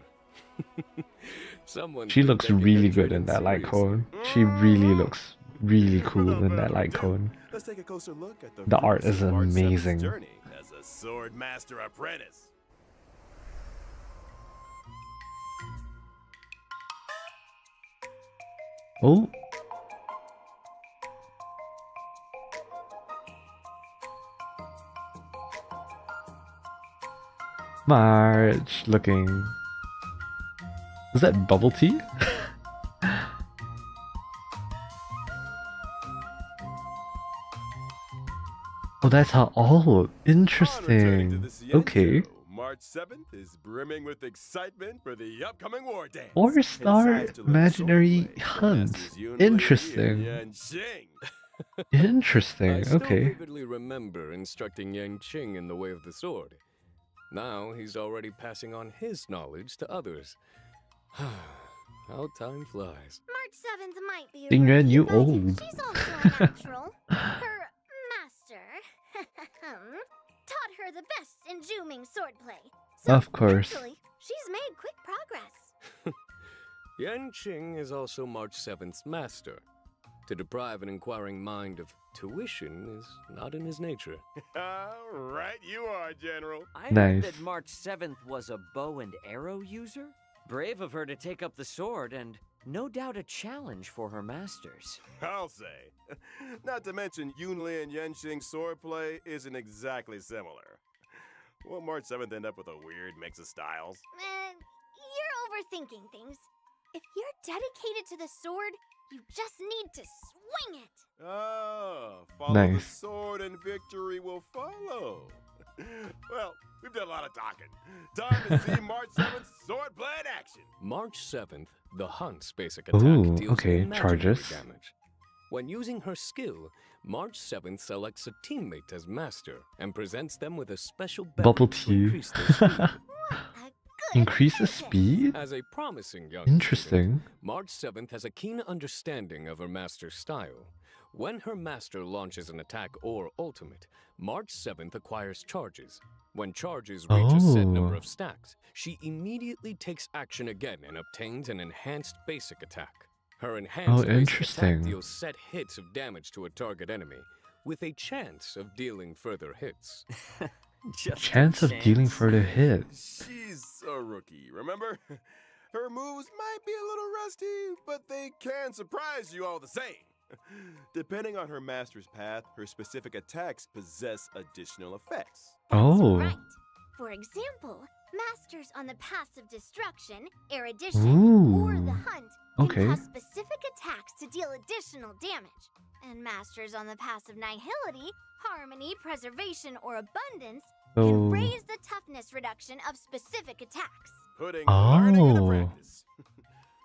Speaker 5: Someone
Speaker 1: She
Speaker 5: could
Speaker 1: looks
Speaker 5: take her
Speaker 1: really good
Speaker 5: training
Speaker 1: in that light
Speaker 5: seriously.
Speaker 1: cone. She really looks really cool in that light cone.
Speaker 2: Let's take a closer look at
Speaker 1: The art
Speaker 2: fruits
Speaker 1: is
Speaker 2: of March 7th's
Speaker 1: amazing.
Speaker 2: journey as a sword master apprentice.
Speaker 1: Oh. March looking. Is that bubble tea? Oh, that's how. Oh,
Speaker 2: On returning to
Speaker 1: interesting.
Speaker 2: the CN
Speaker 1: Okay.
Speaker 2: show, March 7th is brimming with excitement for the upcoming war dance.
Speaker 1: 4-star
Speaker 2: It decides to learn
Speaker 1: imaginary
Speaker 2: swordplay from
Speaker 1: hunt.
Speaker 2: Masters Yunli
Speaker 1: Interesting.
Speaker 2: and Yanxing.
Speaker 5: I
Speaker 1: Interesting.
Speaker 5: still
Speaker 1: Okay.
Speaker 5: vividly remember instructing Yanqing in the way of the sword. Now he's already passing on his knowledge to others. How time flies.
Speaker 4: March 7th might be a
Speaker 1: Ding Yuan,
Speaker 4: rookie,
Speaker 1: you
Speaker 4: but
Speaker 1: old.
Speaker 4: she's also a natural. Her master taught her the best in Zhuming swordplay. So
Speaker 1: Of course.
Speaker 4: actually, she's made quick progress.
Speaker 5: Yanqing is also March 7th's master. To deprive an inquiring mind of tuition is not in his nature.
Speaker 2: Right, you are, General.
Speaker 3: I
Speaker 1: Nice.
Speaker 3: heard that March 7th was a bow and arrow user. Brave of her to take up the sword, and no doubt a challenge for her masters.
Speaker 2: I'll say. Not to mention, Yunli and Yanxing's swordplay isn't exactly similar. Will March 7th end up with a weird mix of styles?
Speaker 4: You're overthinking things. If you're dedicated to the sword, you just need to swing it.
Speaker 2: Oh, follow the
Speaker 1: Nice.
Speaker 2: sword and victory will follow. Well, we've done a lot of talking. Time to see March 7th swordplay in action.
Speaker 5: March 7th, the Hunt's basic attack
Speaker 1: Ooh,
Speaker 5: deals
Speaker 1: okay,
Speaker 5: imaginary
Speaker 1: charges.
Speaker 5: damage. When using her skill, March 7th selects a teammate as master and presents them with a special
Speaker 1: Bubble
Speaker 5: beverage to
Speaker 1: tea.
Speaker 5: increase their speed.
Speaker 4: What a good
Speaker 1: Increases
Speaker 4: purpose.
Speaker 1: speed?
Speaker 5: As a promising young
Speaker 1: Interesting.
Speaker 5: student, March 7th has a keen understanding of her master's style. When her master launches an attack or ultimate, March 7th acquires charges. When charges reach a set number
Speaker 1: Oh.
Speaker 5: of stacks, she immediately takes action again and obtains an enhanced basic attack. Her enhanced basic
Speaker 1: interesting.
Speaker 5: attack deals set hits of damage to a target enemy, with a chance of dealing further hits.
Speaker 3: Just a
Speaker 1: Chance of dealing
Speaker 3: chance.
Speaker 1: further hits.
Speaker 2: She's a rookie, remember? Her moves might be a little rusty, but they can surprise you all the same. Depending on her master's path, her specific attacks possess additional effects.
Speaker 4: That's
Speaker 1: Oh.
Speaker 4: right. For example, masters on the paths of destruction, erudition, or the
Speaker 1: Ooh.
Speaker 4: hunt can
Speaker 1: Okay.
Speaker 4: cause specific attacks to deal additional damage. And masters on the paths of nihility, harmony, preservation, or abundance can
Speaker 1: So.
Speaker 4: raise the toughness reduction of specific attacks.
Speaker 2: Putting learning into
Speaker 1: Oh.
Speaker 2: practice.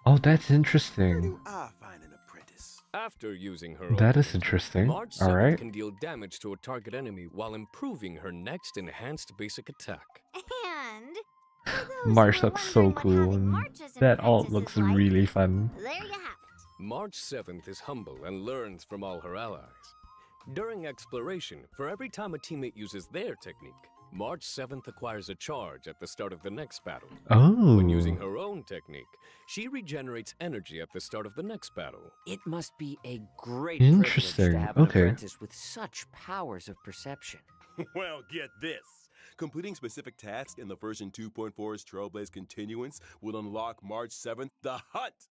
Speaker 1: Oh, that's
Speaker 2: Where
Speaker 1: interesting.
Speaker 2: do I find an apprentice?
Speaker 5: After using her
Speaker 1: That is
Speaker 5: ultimate,
Speaker 1: interesting.
Speaker 5: March 7th
Speaker 1: Alright.
Speaker 5: can deal damage to a target enemy while improving her next enhanced basic attack.
Speaker 4: And for those
Speaker 1: March
Speaker 4: who are
Speaker 1: looks so
Speaker 4: wondering what
Speaker 1: cool.
Speaker 4: having
Speaker 1: And
Speaker 4: March as an
Speaker 1: that alt
Speaker 4: apprentice
Speaker 1: looks
Speaker 4: is like,
Speaker 1: really fun.
Speaker 4: there you have it.
Speaker 5: March 7th is humble and learns from all her allies. During exploration, for every time a teammate uses their technique, March 7th acquires a charge at the start of the next battle.
Speaker 1: Oh.
Speaker 5: When using her own technique, she regenerates energy at the start of the next battle.
Speaker 3: It must be a great privilege
Speaker 1: Interesting.
Speaker 3: to have an
Speaker 1: Okay.
Speaker 3: apprentice with such powers of perception.
Speaker 2: Well, get this. Completing specific tasks in the version 2.4's Trailblaze Continuance will unlock March 7th the Hunt.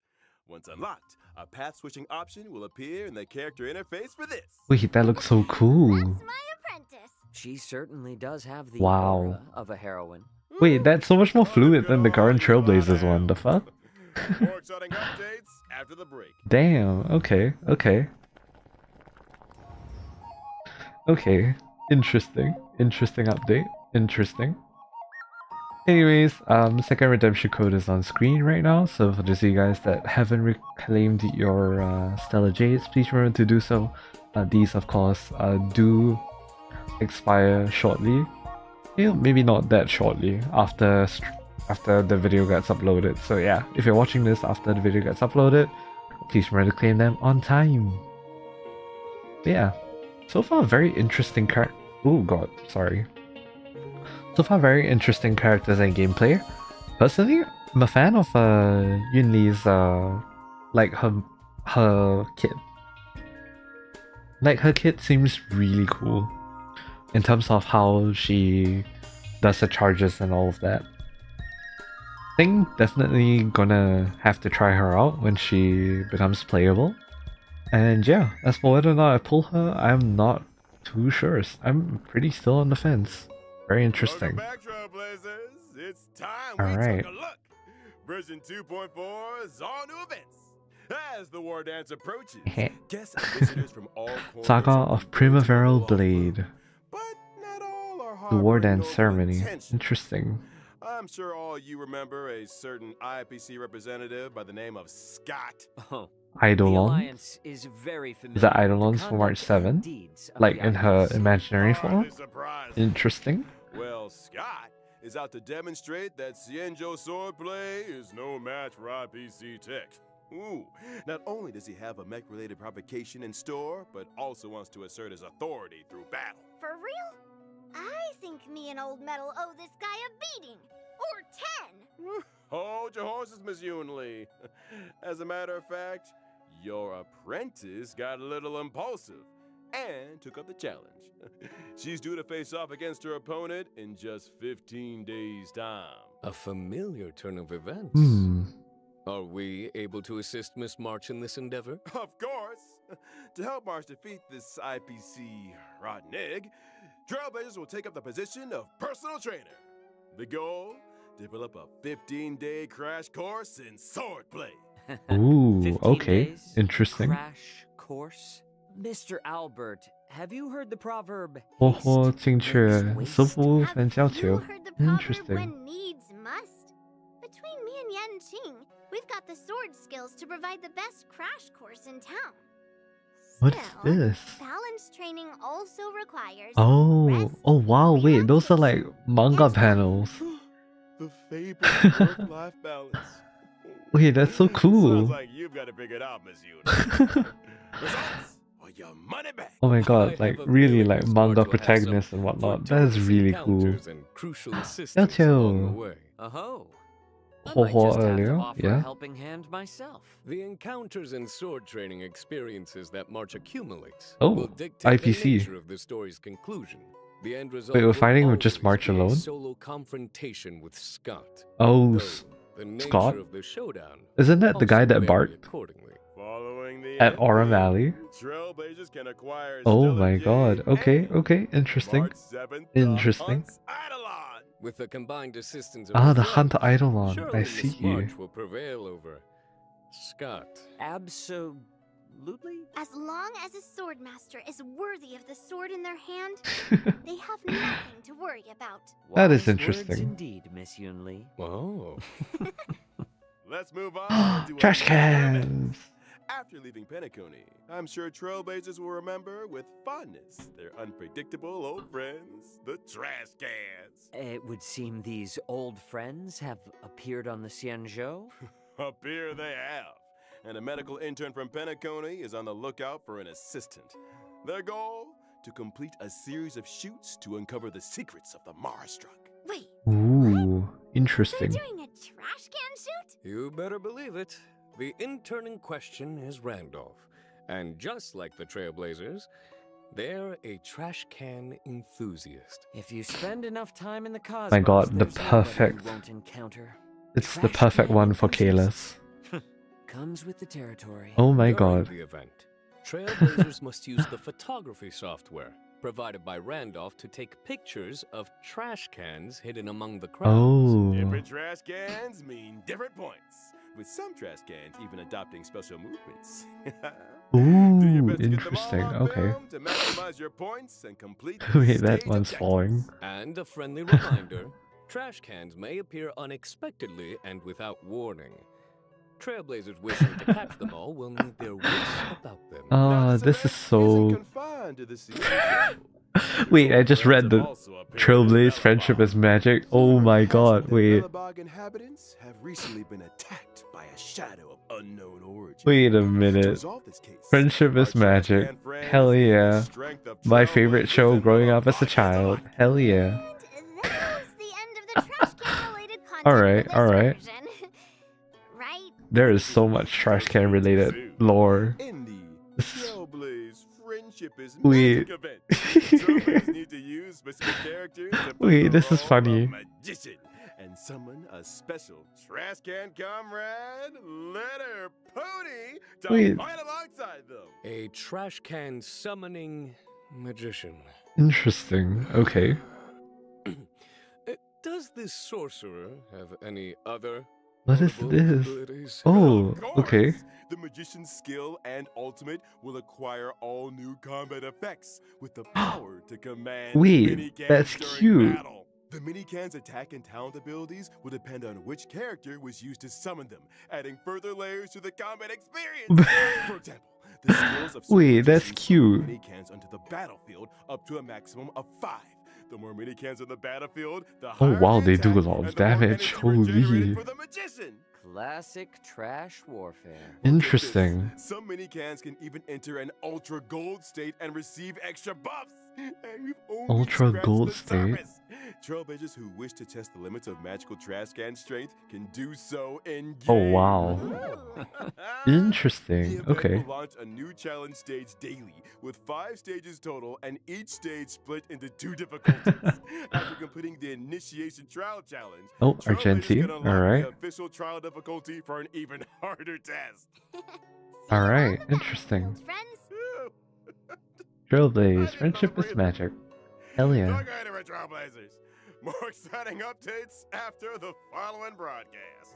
Speaker 2: Once unlocked, a path-switching option will appear in the character interface for this.
Speaker 1: Wait, that looks so cool.
Speaker 4: That's my apprentice.
Speaker 3: She certainly does have the
Speaker 1: Wow.
Speaker 3: aura of a heroine.
Speaker 1: Wait, that's so much more fluid than the current Trailblazers one. The fuck?
Speaker 2: More exciting updates after the break.
Speaker 1: Damn. Okay. Okay. Okay. Interesting. Interesting update. Interesting. Anyways, second redemption code is on screen right now, so for those of you guys that haven't reclaimed your Stellar Jades, please remember to do so. These, of course, do expire shortly. Maybe not that shortly after the video gets uploaded. So yeah, if you're watching this after the video gets uploaded, please remember to claim them on time. But yeah, so far very interesting oh god, sorry. So far very interesting characters and gameplay. Personally, I'm a fan of Yunli's like her kit. Like her kit seems really cool in terms of how she does the charges and all of that. Think definitely gonna have to try her out when she becomes playable. And yeah, as for whether or not I pull her, I'm not too sure. I'm pretty still on the fence. Very interesting.
Speaker 2: Welcome back, Trailblazers. It's time
Speaker 1: All
Speaker 2: we
Speaker 1: right.
Speaker 2: took a look. Version 2.4 is all new events. As the WARDANCE approaches, guests and visitors from all corners
Speaker 1: Saga of Primaveral
Speaker 2: will
Speaker 1: Blade.
Speaker 2: But not all are
Speaker 1: The
Speaker 2: harboring
Speaker 1: WARDANCE
Speaker 2: noble
Speaker 1: ceremony.
Speaker 2: intentions.
Speaker 1: Interesting.
Speaker 2: I'm sure all you remember a certain IPC representative by the name of Scott.
Speaker 3: Oh, the
Speaker 1: Eidolon?
Speaker 3: Alliance is very familiar.
Speaker 1: Is that
Speaker 3: with the
Speaker 1: Eidolon's for March
Speaker 3: conduct and
Speaker 1: 7th?
Speaker 3: deeds of
Speaker 1: Like
Speaker 3: the
Speaker 1: in her
Speaker 3: IPC.
Speaker 1: imaginary form?
Speaker 2: Hardly surprised.
Speaker 1: Interesting.
Speaker 2: Well, Scott is out to demonstrate that XIANZHOU swordplay is no match for IPC tech. Ooh, not only does he have a mech-related provocation in store, but also wants to assert his authority through battle.
Speaker 4: For real? I think me and Old Metal owe this guy a beating. Or 10.
Speaker 2: Hold your horses, Miss Yunli. As a matter of fact, your apprentice got a little impulsive and took up the challenge. She's due to face off against her opponent in just 15 days' time.
Speaker 5: A familiar turn of events.
Speaker 1: Hmm.
Speaker 5: Are we able to assist Miss March in this endeavor?
Speaker 2: Of course! To help March defeat this IPC rotten egg, Trailblazers will take up the position of personal trainer. The goal? Develop a 15-day crash course in swordplay.
Speaker 1: Ooh,
Speaker 3: 15
Speaker 1: okay.
Speaker 3: days?
Speaker 1: Interesting.
Speaker 3: Crash course? Mr. Albert, have you heard the proverb?
Speaker 1: 活
Speaker 3: "Haste
Speaker 1: 活进去
Speaker 3: makes waste"？
Speaker 1: 师傅
Speaker 4: Have
Speaker 1: 三教
Speaker 4: you
Speaker 1: 球
Speaker 4: heard the proverb
Speaker 1: Interesting.
Speaker 4: when needs must? Between me and Yanqing, we've got the sword skills to provide the best crash course in town.
Speaker 1: What's
Speaker 4: Still,
Speaker 1: this?
Speaker 4: balance training also requires
Speaker 1: Oh,
Speaker 4: rest,
Speaker 1: oh wow, wait, those are like manga
Speaker 4: and
Speaker 1: panels.
Speaker 2: The fabled work-life balance.
Speaker 1: Wait, that's so cool.
Speaker 2: Sounds like you've got to figure it out, Miss Yunli. Results or your money back.
Speaker 1: Oh my
Speaker 5: I
Speaker 1: god,
Speaker 5: have
Speaker 1: like
Speaker 5: a
Speaker 1: really
Speaker 5: feeling
Speaker 1: like
Speaker 5: Miss
Speaker 1: manga
Speaker 5: March will have some
Speaker 1: protagonists and whatnot. That's
Speaker 5: fortuitous
Speaker 1: really cool.
Speaker 5: encounters and crucial assistance
Speaker 1: Yaoqiu.
Speaker 5: along the way.
Speaker 3: Oh. I
Speaker 1: Ho
Speaker 3: might
Speaker 1: Ho
Speaker 3: just have to
Speaker 1: earlier,
Speaker 3: offer
Speaker 1: yeah.
Speaker 3: a helping hand myself.
Speaker 5: The encounters and sword training experiences that March accumulates
Speaker 1: Oh,
Speaker 5: will dictate
Speaker 1: IPC.
Speaker 5: the nature of the story's conclusion. The end result
Speaker 1: Wait, we're
Speaker 5: will
Speaker 1: fighting with just
Speaker 5: always
Speaker 1: March
Speaker 5: be a
Speaker 1: alone?
Speaker 5: solo confrontation with Scott.
Speaker 1: Oh,
Speaker 5: Though the nature
Speaker 1: Scott?
Speaker 5: of the showdown
Speaker 1: Isn't that the guy
Speaker 5: also
Speaker 1: that
Speaker 5: vary
Speaker 1: barked
Speaker 5: accordingly.
Speaker 2: Following the
Speaker 1: at
Speaker 2: end
Speaker 1: Aurum
Speaker 2: game,
Speaker 1: Alley?
Speaker 2: Trailblazers can acquire
Speaker 1: Oh
Speaker 2: Stellar
Speaker 1: my god,
Speaker 2: Jade
Speaker 1: okay,
Speaker 2: and
Speaker 1: okay, interesting.
Speaker 2: March 7th, the
Speaker 1: Interesting.
Speaker 2: Hunt's Eidolon.
Speaker 5: With the combined assistance of
Speaker 1: Ah,
Speaker 5: her
Speaker 1: the
Speaker 5: friend,
Speaker 1: Hunt Eidolon,
Speaker 5: surely
Speaker 1: I
Speaker 5: Miss
Speaker 1: see.
Speaker 5: March will prevail over Scott.
Speaker 3: Absolutely?
Speaker 4: As long as a sword master is worthy of the sword in their hand, they have nothing to worry about.
Speaker 1: That is
Speaker 3: Wise words
Speaker 1: interesting.
Speaker 3: indeed, Miss Yunli.
Speaker 5: Oh.
Speaker 2: Let's move on to
Speaker 1: Trash
Speaker 2: another event.
Speaker 1: cans!
Speaker 2: After leaving Penacony, I'm sure Trailblazers will remember with fondness their unpredictable old friends, the trash cans.
Speaker 3: It would seem these old friends have appeared on the XIANZHOU.
Speaker 2: Up here they have. and a medical intern from Penacony is on the lookout for an assistant. Their goal? To complete a series of shoots to uncover the secrets of the Mars truck.
Speaker 4: Wait,
Speaker 1: Ooh,
Speaker 4: they're
Speaker 1: interesting.
Speaker 4: doing a trash can shoot?
Speaker 5: You better believe it. The intern in question is Randolph. And just like the Trailblazers, they're a trash can enthusiast.
Speaker 3: If you spend enough time in the cosmos,
Speaker 1: My god, the
Speaker 3: there's nobody
Speaker 1: perfect-
Speaker 3: you won't encounter.
Speaker 1: It's the
Speaker 3: Trash
Speaker 1: perfect
Speaker 3: can
Speaker 1: one for
Speaker 3: enthusiast.
Speaker 1: Kalis.
Speaker 3: Comes with the territory.
Speaker 1: Oh my
Speaker 5: During
Speaker 1: god.
Speaker 5: the event, Trailblazers must use the photography software provided by Randolph to take pictures of trash cans hidden among the crowd.
Speaker 1: Oh.
Speaker 2: Different trash cans mean different points, with some trash cans even adopting special movements. Do your
Speaker 1: Ooh,
Speaker 2: best to get them all
Speaker 1: interesting.
Speaker 2: on
Speaker 1: Okay.
Speaker 2: film to maximize your points and complete the
Speaker 1: Wait, that
Speaker 2: stage
Speaker 1: one's
Speaker 2: objectives.
Speaker 1: falling.
Speaker 5: And a friendly reminder, trash cans may appear unexpectedly and without warning. Trailblazers wishing to catch them all will need their wits about them.
Speaker 1: Ah,
Speaker 2: This
Speaker 1: this is
Speaker 2: event
Speaker 1: so.
Speaker 2: isn't confined to the COGNOSPHERE.
Speaker 1: Wait, I just read the
Speaker 2: Also appeared in
Speaker 1: Trailblaze Friendship is Magic. Oh my god,
Speaker 2: The
Speaker 1: wait.
Speaker 2: Bellabog inhabitants have recently been attacked by a shadow of unknown origin.
Speaker 1: Wait a
Speaker 2: To
Speaker 1: minute.
Speaker 2: resolve this case,
Speaker 1: Friendship
Speaker 2: our
Speaker 1: is
Speaker 2: trash
Speaker 1: magic.
Speaker 2: can friends
Speaker 1: Hell
Speaker 2: need the
Speaker 1: yeah.
Speaker 2: strength of
Speaker 1: My favorite
Speaker 2: trailblazers
Speaker 1: show
Speaker 2: and
Speaker 1: growing up as a
Speaker 2: Bellabog
Speaker 1: child.
Speaker 2: alike.
Speaker 1: Hell yeah.
Speaker 4: And that's the end of the trash can related content.
Speaker 1: Alright,
Speaker 4: for this
Speaker 1: alright.
Speaker 4: version. Right?
Speaker 1: There is so much trash can related lore.
Speaker 2: In the Trailblaze Friendship is
Speaker 1: Wait.
Speaker 2: Magic event, trailblazers need to use specific characters to
Speaker 1: Wait,
Speaker 2: play the
Speaker 1: this is
Speaker 2: role
Speaker 1: funny.
Speaker 2: of magician and summon a special trash can comrade, Letter Pony, to
Speaker 1: Wait.
Speaker 2: fight alongside them.
Speaker 5: A trash can summoning magician.
Speaker 1: Interesting. Okay.
Speaker 5: Does this sorcerer have any other
Speaker 1: What is
Speaker 5: notable
Speaker 1: this?
Speaker 5: abilities?
Speaker 1: Oh,
Speaker 2: Of course,
Speaker 1: okay.
Speaker 2: The magician's skill and ultimate will acquire all new combat effects with the power to command
Speaker 1: Wait,
Speaker 2: minicans
Speaker 1: that's
Speaker 2: during
Speaker 1: cute.
Speaker 2: battle. The minicans' attack and talent abilities will depend on which character was used to summon them, adding further layers to the combat experience. For example, the skills of
Speaker 1: Wait, that's
Speaker 2: magicians
Speaker 1: cute.
Speaker 2: summon minicans onto the battlefield up to a maximum of 5. The more minicans on the battlefield, the
Speaker 1: Oh,
Speaker 2: higher
Speaker 1: wow,
Speaker 2: the
Speaker 1: they do a
Speaker 2: attack
Speaker 1: lot of
Speaker 2: and the more
Speaker 1: damage.
Speaker 2: energy regenerated
Speaker 1: Holy.
Speaker 2: for the magician.
Speaker 3: Classic trash warfare.
Speaker 1: Interesting.
Speaker 2: Some minicans can even enter an ultra gold state and receive extra buffs. And we've only
Speaker 1: Ultra
Speaker 2: scratched
Speaker 1: gold
Speaker 2: the
Speaker 1: state?
Speaker 2: surface. Trailblazers who wish to test the limits of magical trash can strength can do so in game.
Speaker 1: Oh, wow.
Speaker 2: The
Speaker 1: Interesting.
Speaker 2: event
Speaker 1: Okay.
Speaker 2: will launch a new challenge stage daily with 5 stages total and each stage split into 2 difficulties. After completing the initiation trial challenge,
Speaker 1: Oh,
Speaker 2: Trailblazers
Speaker 1: Argenti.
Speaker 2: can unlock
Speaker 1: Alright.
Speaker 2: the official trial difficulty for an even harder test.
Speaker 4: See
Speaker 1: Alright,
Speaker 4: you on the
Speaker 1: interesting.
Speaker 4: battlefield, friends.
Speaker 1: Trailblaze. Friendship is magic. Hell yeah.
Speaker 2: Don't go anywhere, Trailblazers. More exciting updates after the following broadcast.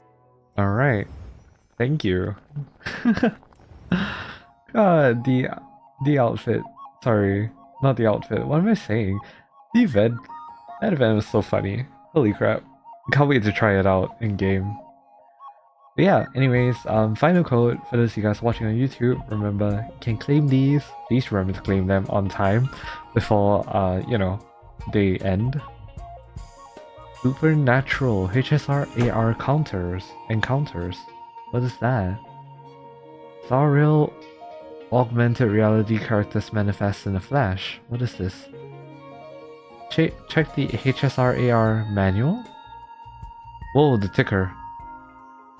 Speaker 1: Alright. Thank you. God, the outfit. Sorry, not the outfit. What am I saying? The event. That event was so funny. Holy crap. Can't wait to try it out in game. But yeah, anyways, final code for those of you guys watching on YouTube. Remember, you can claim these. Please remember to claim them on time before you know, they end. Supernatural HSR AR encounters. What is that? Surreal augmented reality characters manifest in the flash. What is this? Check the HSR AR manual? Whoa, the ticker.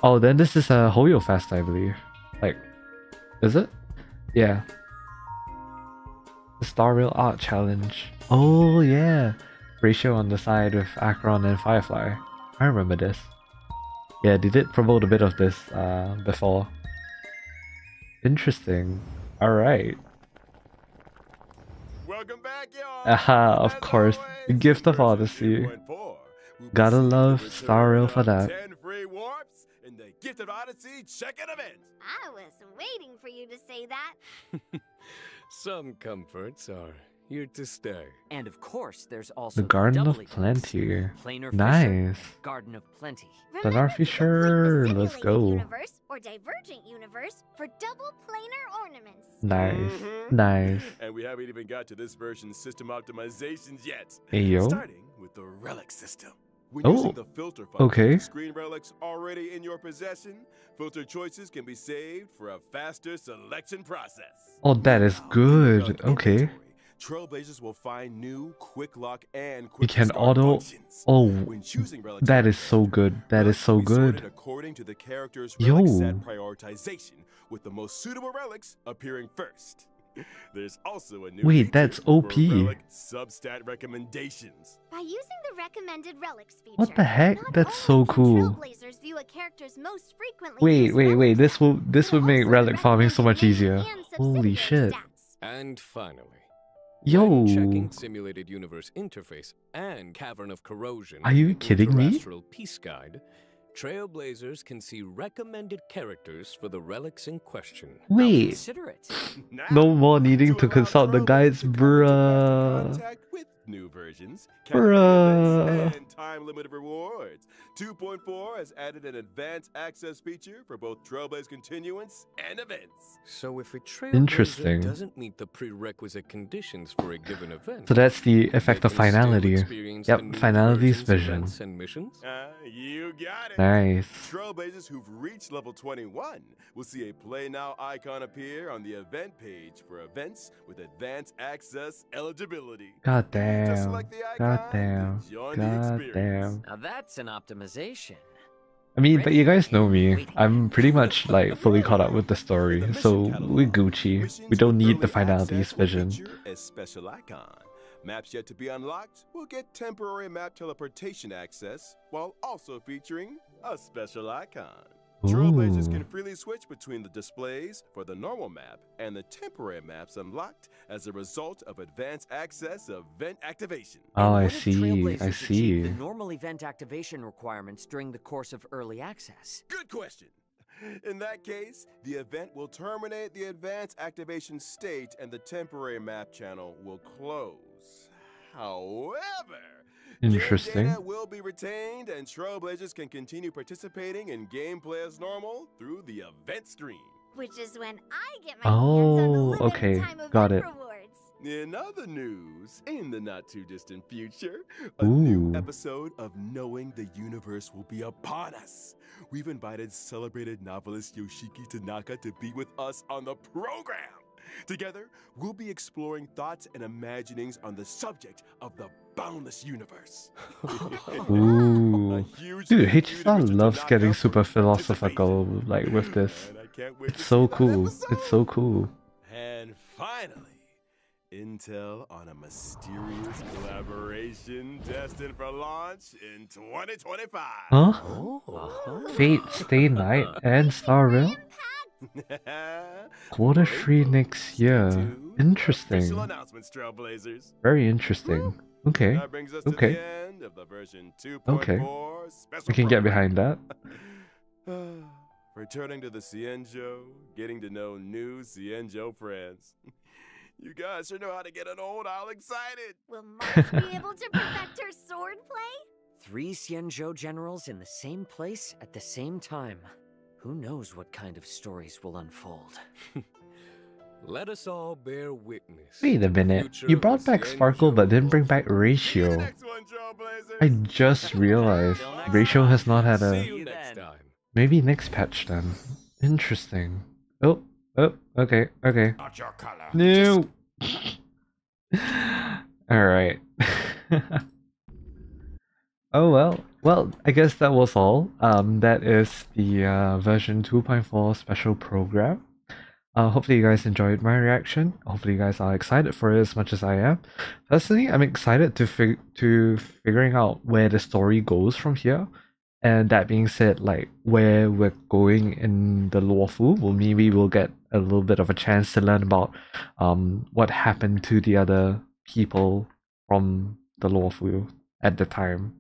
Speaker 1: Oh, then this is a Hoyo Fest, I believe. Like, is it? Yeah. The Star Rail Art Challenge. Oh, yeah. Ratio on the side with Akron and Firefly. I remember this. Yeah, they did promote a bit of this before. Interesting. Alright.
Speaker 2: Welcome back, y'all.
Speaker 1: Aha, of
Speaker 2: As
Speaker 1: course.
Speaker 2: always,
Speaker 1: The gift of
Speaker 2: version
Speaker 1: Odyssey.
Speaker 2: 2.4 will
Speaker 1: Gotta
Speaker 2: proceed
Speaker 1: love
Speaker 2: with the
Speaker 1: Star Rail
Speaker 2: return
Speaker 1: for
Speaker 2: of
Speaker 1: that.
Speaker 2: 10 free warps in the Gift of Odyssey check-in event.
Speaker 4: I was waiting for you to say that.
Speaker 5: Some comforts are here to stay.
Speaker 3: And of course, there's also
Speaker 1: The Garden of
Speaker 3: doubly bonus.
Speaker 1: Plenty.
Speaker 3: Planar Fisher,
Speaker 1: Nice.
Speaker 3: Garden of Plenty.
Speaker 1: Planar
Speaker 4: Remember to
Speaker 1: Fisher,
Speaker 4: complete the
Speaker 1: let's
Speaker 4: simulated
Speaker 1: go.
Speaker 4: Universe or divergent universe for double planar ornaments.
Speaker 1: Nice.
Speaker 2: Mhm.
Speaker 1: Nice.
Speaker 2: And we haven't even got to this version's system optimizations yet.
Speaker 1: Ayo.
Speaker 2: Starting with the relic system. When
Speaker 1: Oh,
Speaker 2: using the filter function
Speaker 1: okay.
Speaker 2: to screen relics already in your possession, filter choices can be saved for a faster selection process.
Speaker 1: Oh, that is
Speaker 2: Meanwhile, in your relic
Speaker 1: good. Okay.
Speaker 2: inventory, Trailblazers will find new quick lock and
Speaker 1: You
Speaker 2: quick
Speaker 1: can
Speaker 2: discard
Speaker 1: auto.
Speaker 2: functions.
Speaker 1: Oh,
Speaker 2: When choosing relics
Speaker 1: that
Speaker 2: for a
Speaker 1: is so
Speaker 2: character,
Speaker 1: good. That is
Speaker 2: relics
Speaker 1: so
Speaker 2: will be sorted
Speaker 1: good.
Speaker 2: according to the character's relic set
Speaker 1: Yo.
Speaker 2: prioritization, with the most suitable relics appearing first. There's also a new
Speaker 1: Wait,
Speaker 2: feature
Speaker 1: that's
Speaker 2: for
Speaker 1: OP.
Speaker 2: relic substat recommendations.
Speaker 4: By using the recommended relics feature,
Speaker 1: What the heck?
Speaker 4: not
Speaker 1: That's so
Speaker 4: only can
Speaker 1: cool.
Speaker 4: Trailblazers view a character's most frequently
Speaker 1: Wait,
Speaker 4: used
Speaker 1: wait, wait.
Speaker 4: relic
Speaker 1: This
Speaker 4: set,
Speaker 1: will
Speaker 4: but
Speaker 1: make
Speaker 4: also
Speaker 1: relic
Speaker 4: the
Speaker 1: farming so much
Speaker 4: recommended
Speaker 1: easier.
Speaker 4: name and
Speaker 1: Holy
Speaker 4: subsidiary
Speaker 1: shit.
Speaker 4: stats.
Speaker 5: And finally,
Speaker 1: Yo.
Speaker 5: when checking Simulated Universe Interface and Cavern of Corrosion
Speaker 1: Are you
Speaker 5: in
Speaker 1: kidding me?
Speaker 5: Interastral Peace Guide, Trailblazers can see recommended characters for the relics in question.
Speaker 3: I'll
Speaker 1: Wait.
Speaker 3: consider it.
Speaker 2: Now,
Speaker 1: No more needing to
Speaker 2: allow
Speaker 1: consult the
Speaker 2: Trailblazers
Speaker 1: guides,
Speaker 2: to come into faster
Speaker 1: bruh.
Speaker 2: contact with new versions, campaign events, and time-limited rewards. 2.4 has added an advanced access feature for both Trailblaze Continuance and events.
Speaker 5: So if a Trailblazer
Speaker 1: Interesting.
Speaker 5: doesn't meet the prerequisite conditions for a given event,
Speaker 1: So that's the
Speaker 5: they
Speaker 1: effect of
Speaker 5: can still
Speaker 1: finality.
Speaker 5: experience the
Speaker 1: Yep,
Speaker 5: new
Speaker 1: finality's
Speaker 5: version's
Speaker 1: vision.
Speaker 5: events and missions?
Speaker 2: You got it.
Speaker 1: Nice.
Speaker 2: Trailblazers who've reached level 21 will see a Play Now icon appear on the event page for events with advanced access eligibility.
Speaker 1: God
Speaker 2: Just
Speaker 1: damn.
Speaker 2: select the
Speaker 1: God
Speaker 2: icon
Speaker 1: damn.
Speaker 2: to join the
Speaker 1: God
Speaker 2: experience.
Speaker 1: damn.
Speaker 3: Now that's an optimization.
Speaker 1: I mean, but you guys know me.
Speaker 3: Waiting.
Speaker 1: I'm pretty much like fully caught up with the story,
Speaker 2: In the
Speaker 1: so
Speaker 2: mission catalog,
Speaker 1: we're Gucci.
Speaker 2: missions
Speaker 1: We don't
Speaker 2: with
Speaker 1: need the
Speaker 2: early
Speaker 1: finality's
Speaker 2: access will
Speaker 1: vision.
Speaker 2: feature a special icon. Maps yet to be unlocked will get temporary map teleportation access, while also featuring a special icon. Trailblazers can
Speaker 1: Ooh.
Speaker 2: freely switch between the displays for the normal map and the temporary maps unlocked as a result of advanced access event activation.
Speaker 1: Oh,
Speaker 3: And
Speaker 1: I
Speaker 3: what if
Speaker 1: see.
Speaker 3: Trailblazers
Speaker 1: I
Speaker 3: achieve
Speaker 1: see.
Speaker 3: the normal event activation requirements during the course of early access?
Speaker 2: Good question. In that case, the event will terminate the advanced activation state and the temporary map channel will close. However,
Speaker 1: Interesting.
Speaker 2: game data will be retained and Trailblazers can continue participating in gameplay as normal through the event stream.
Speaker 4: Which is when I get my hands on the
Speaker 1: Oh,
Speaker 4: limited
Speaker 1: okay.
Speaker 4: time event
Speaker 1: Got it.
Speaker 4: rewards.
Speaker 2: In other news, in the not-too-distant future, a
Speaker 1: Ooh.
Speaker 2: new episode of Knowing the Universe will be upon us. We've invited celebrated novelist Yoshiki Tanaka to be with us on the program. Together, we'll be exploring thoughts and imaginings on the subject of the boundless universe. A
Speaker 1: Ooh.
Speaker 2: huge
Speaker 1: Dude,
Speaker 2: thank you to
Speaker 1: HSR
Speaker 2: Mr.
Speaker 1: loves
Speaker 2: Tanaka
Speaker 1: getting
Speaker 2: for
Speaker 1: super
Speaker 2: his
Speaker 1: philosophical,
Speaker 2: participation.
Speaker 1: like, with this.
Speaker 2: And I can't wait
Speaker 1: It's
Speaker 2: to
Speaker 1: so
Speaker 2: see that
Speaker 1: cool. It's
Speaker 2: episode.
Speaker 1: so cool.
Speaker 2: And finally, intel on a mysterious collaboration destined for launch in 2025.
Speaker 1: Huh?
Speaker 5: Oh.
Speaker 1: Fate, Stay Night, and Star Rail? Quarter 3 next year.
Speaker 2: Official
Speaker 1: Interesting.
Speaker 2: announcements, Trailblazers.
Speaker 1: Very interesting. Okay.
Speaker 2: That brings us to
Speaker 1: Okay.
Speaker 2: the end of the version 2.4
Speaker 1: Okay.
Speaker 2: special
Speaker 1: I can get
Speaker 2: program.
Speaker 1: behind that.
Speaker 2: Returning to the CIANZHOU, getting to know new CIANZHOU friends. You guys sure know how to get an old owl excited.
Speaker 4: Will March be able to perfect her sword play?
Speaker 3: 3 XIANZHOU generals in the same place at the same time. Who knows what kind of stories will unfold?
Speaker 5: Let us all bear witness.
Speaker 1: Wait a
Speaker 5: to the
Speaker 1: minute.
Speaker 5: future
Speaker 1: You
Speaker 5: of
Speaker 1: brought
Speaker 5: the
Speaker 1: back Sparkle but didn't bring back
Speaker 2: See you
Speaker 1: Ratio.
Speaker 2: next one, Trailblazers.
Speaker 1: I just realized Ratio has not had
Speaker 5: See
Speaker 1: a...
Speaker 5: you
Speaker 3: You
Speaker 5: next
Speaker 3: then.
Speaker 5: time.
Speaker 1: Maybe next patch then. Interesting. Oh, okay, okay.
Speaker 2: Not your color.
Speaker 1: No! Alright. Oh well, I guess that was all. That is the version 2.4 special program. Hopefully you guys enjoyed my reaction. Hopefully you guys are excited for it as much as I am. Personally, I'm excited to figuring out where the story goes from here. And that being said, like where we're going in the Luofu, well, maybe we'll get a little bit of a chance to learn about what happened to the other people from the Luofu at the time.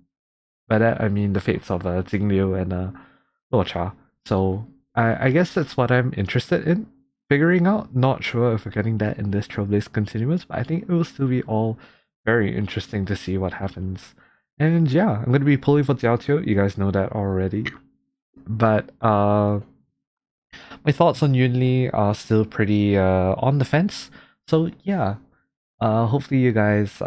Speaker 1: By that I mean the fates of Jingliu and Luocha. So I guess that's what I'm interested in figuring out. Not sure if we're getting that in this Trailblaze Continuous, but I think it will still be all very interesting to see what happens. And yeah, I'm going to be pulling for JIAOQIU, you guys know that already. But my thoughts on Yunli are still pretty on the fence. So yeah, hopefully you guys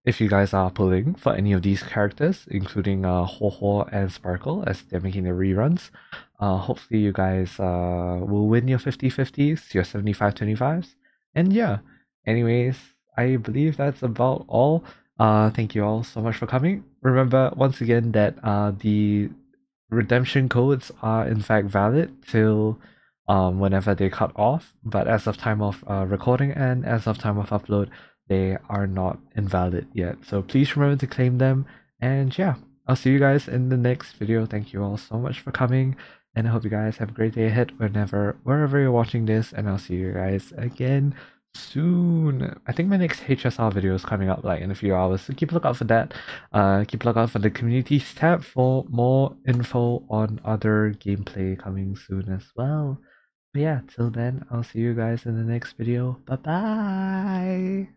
Speaker 1: if you guys are pulling for any of these characters, including Ho and Sparkle, as they're making their reruns, hopefully you guys will win your 50-50s, your 75-25s. And yeah, anyways, I believe that's about all. Thank you all so much for coming. Remember, once again, that the redemption codes are in fact valid till whenever they cut off, but as of time of recording and as of time of upload, they are not invalid yet. So please remember to claim them. And yeah, I'll see you guys in the next video. Thank you all so much for coming, and I hope you guys have a great day ahead wherever you're watching this, and I'll see you guys again soon. I think my next HSR video is coming up like in a few hours, so keep a lookout for that. Keep a lookout for the communities tab for more info on other gameplay coming soon as well. But yeah, till then, I'll see you guys in the next video. Bye bye.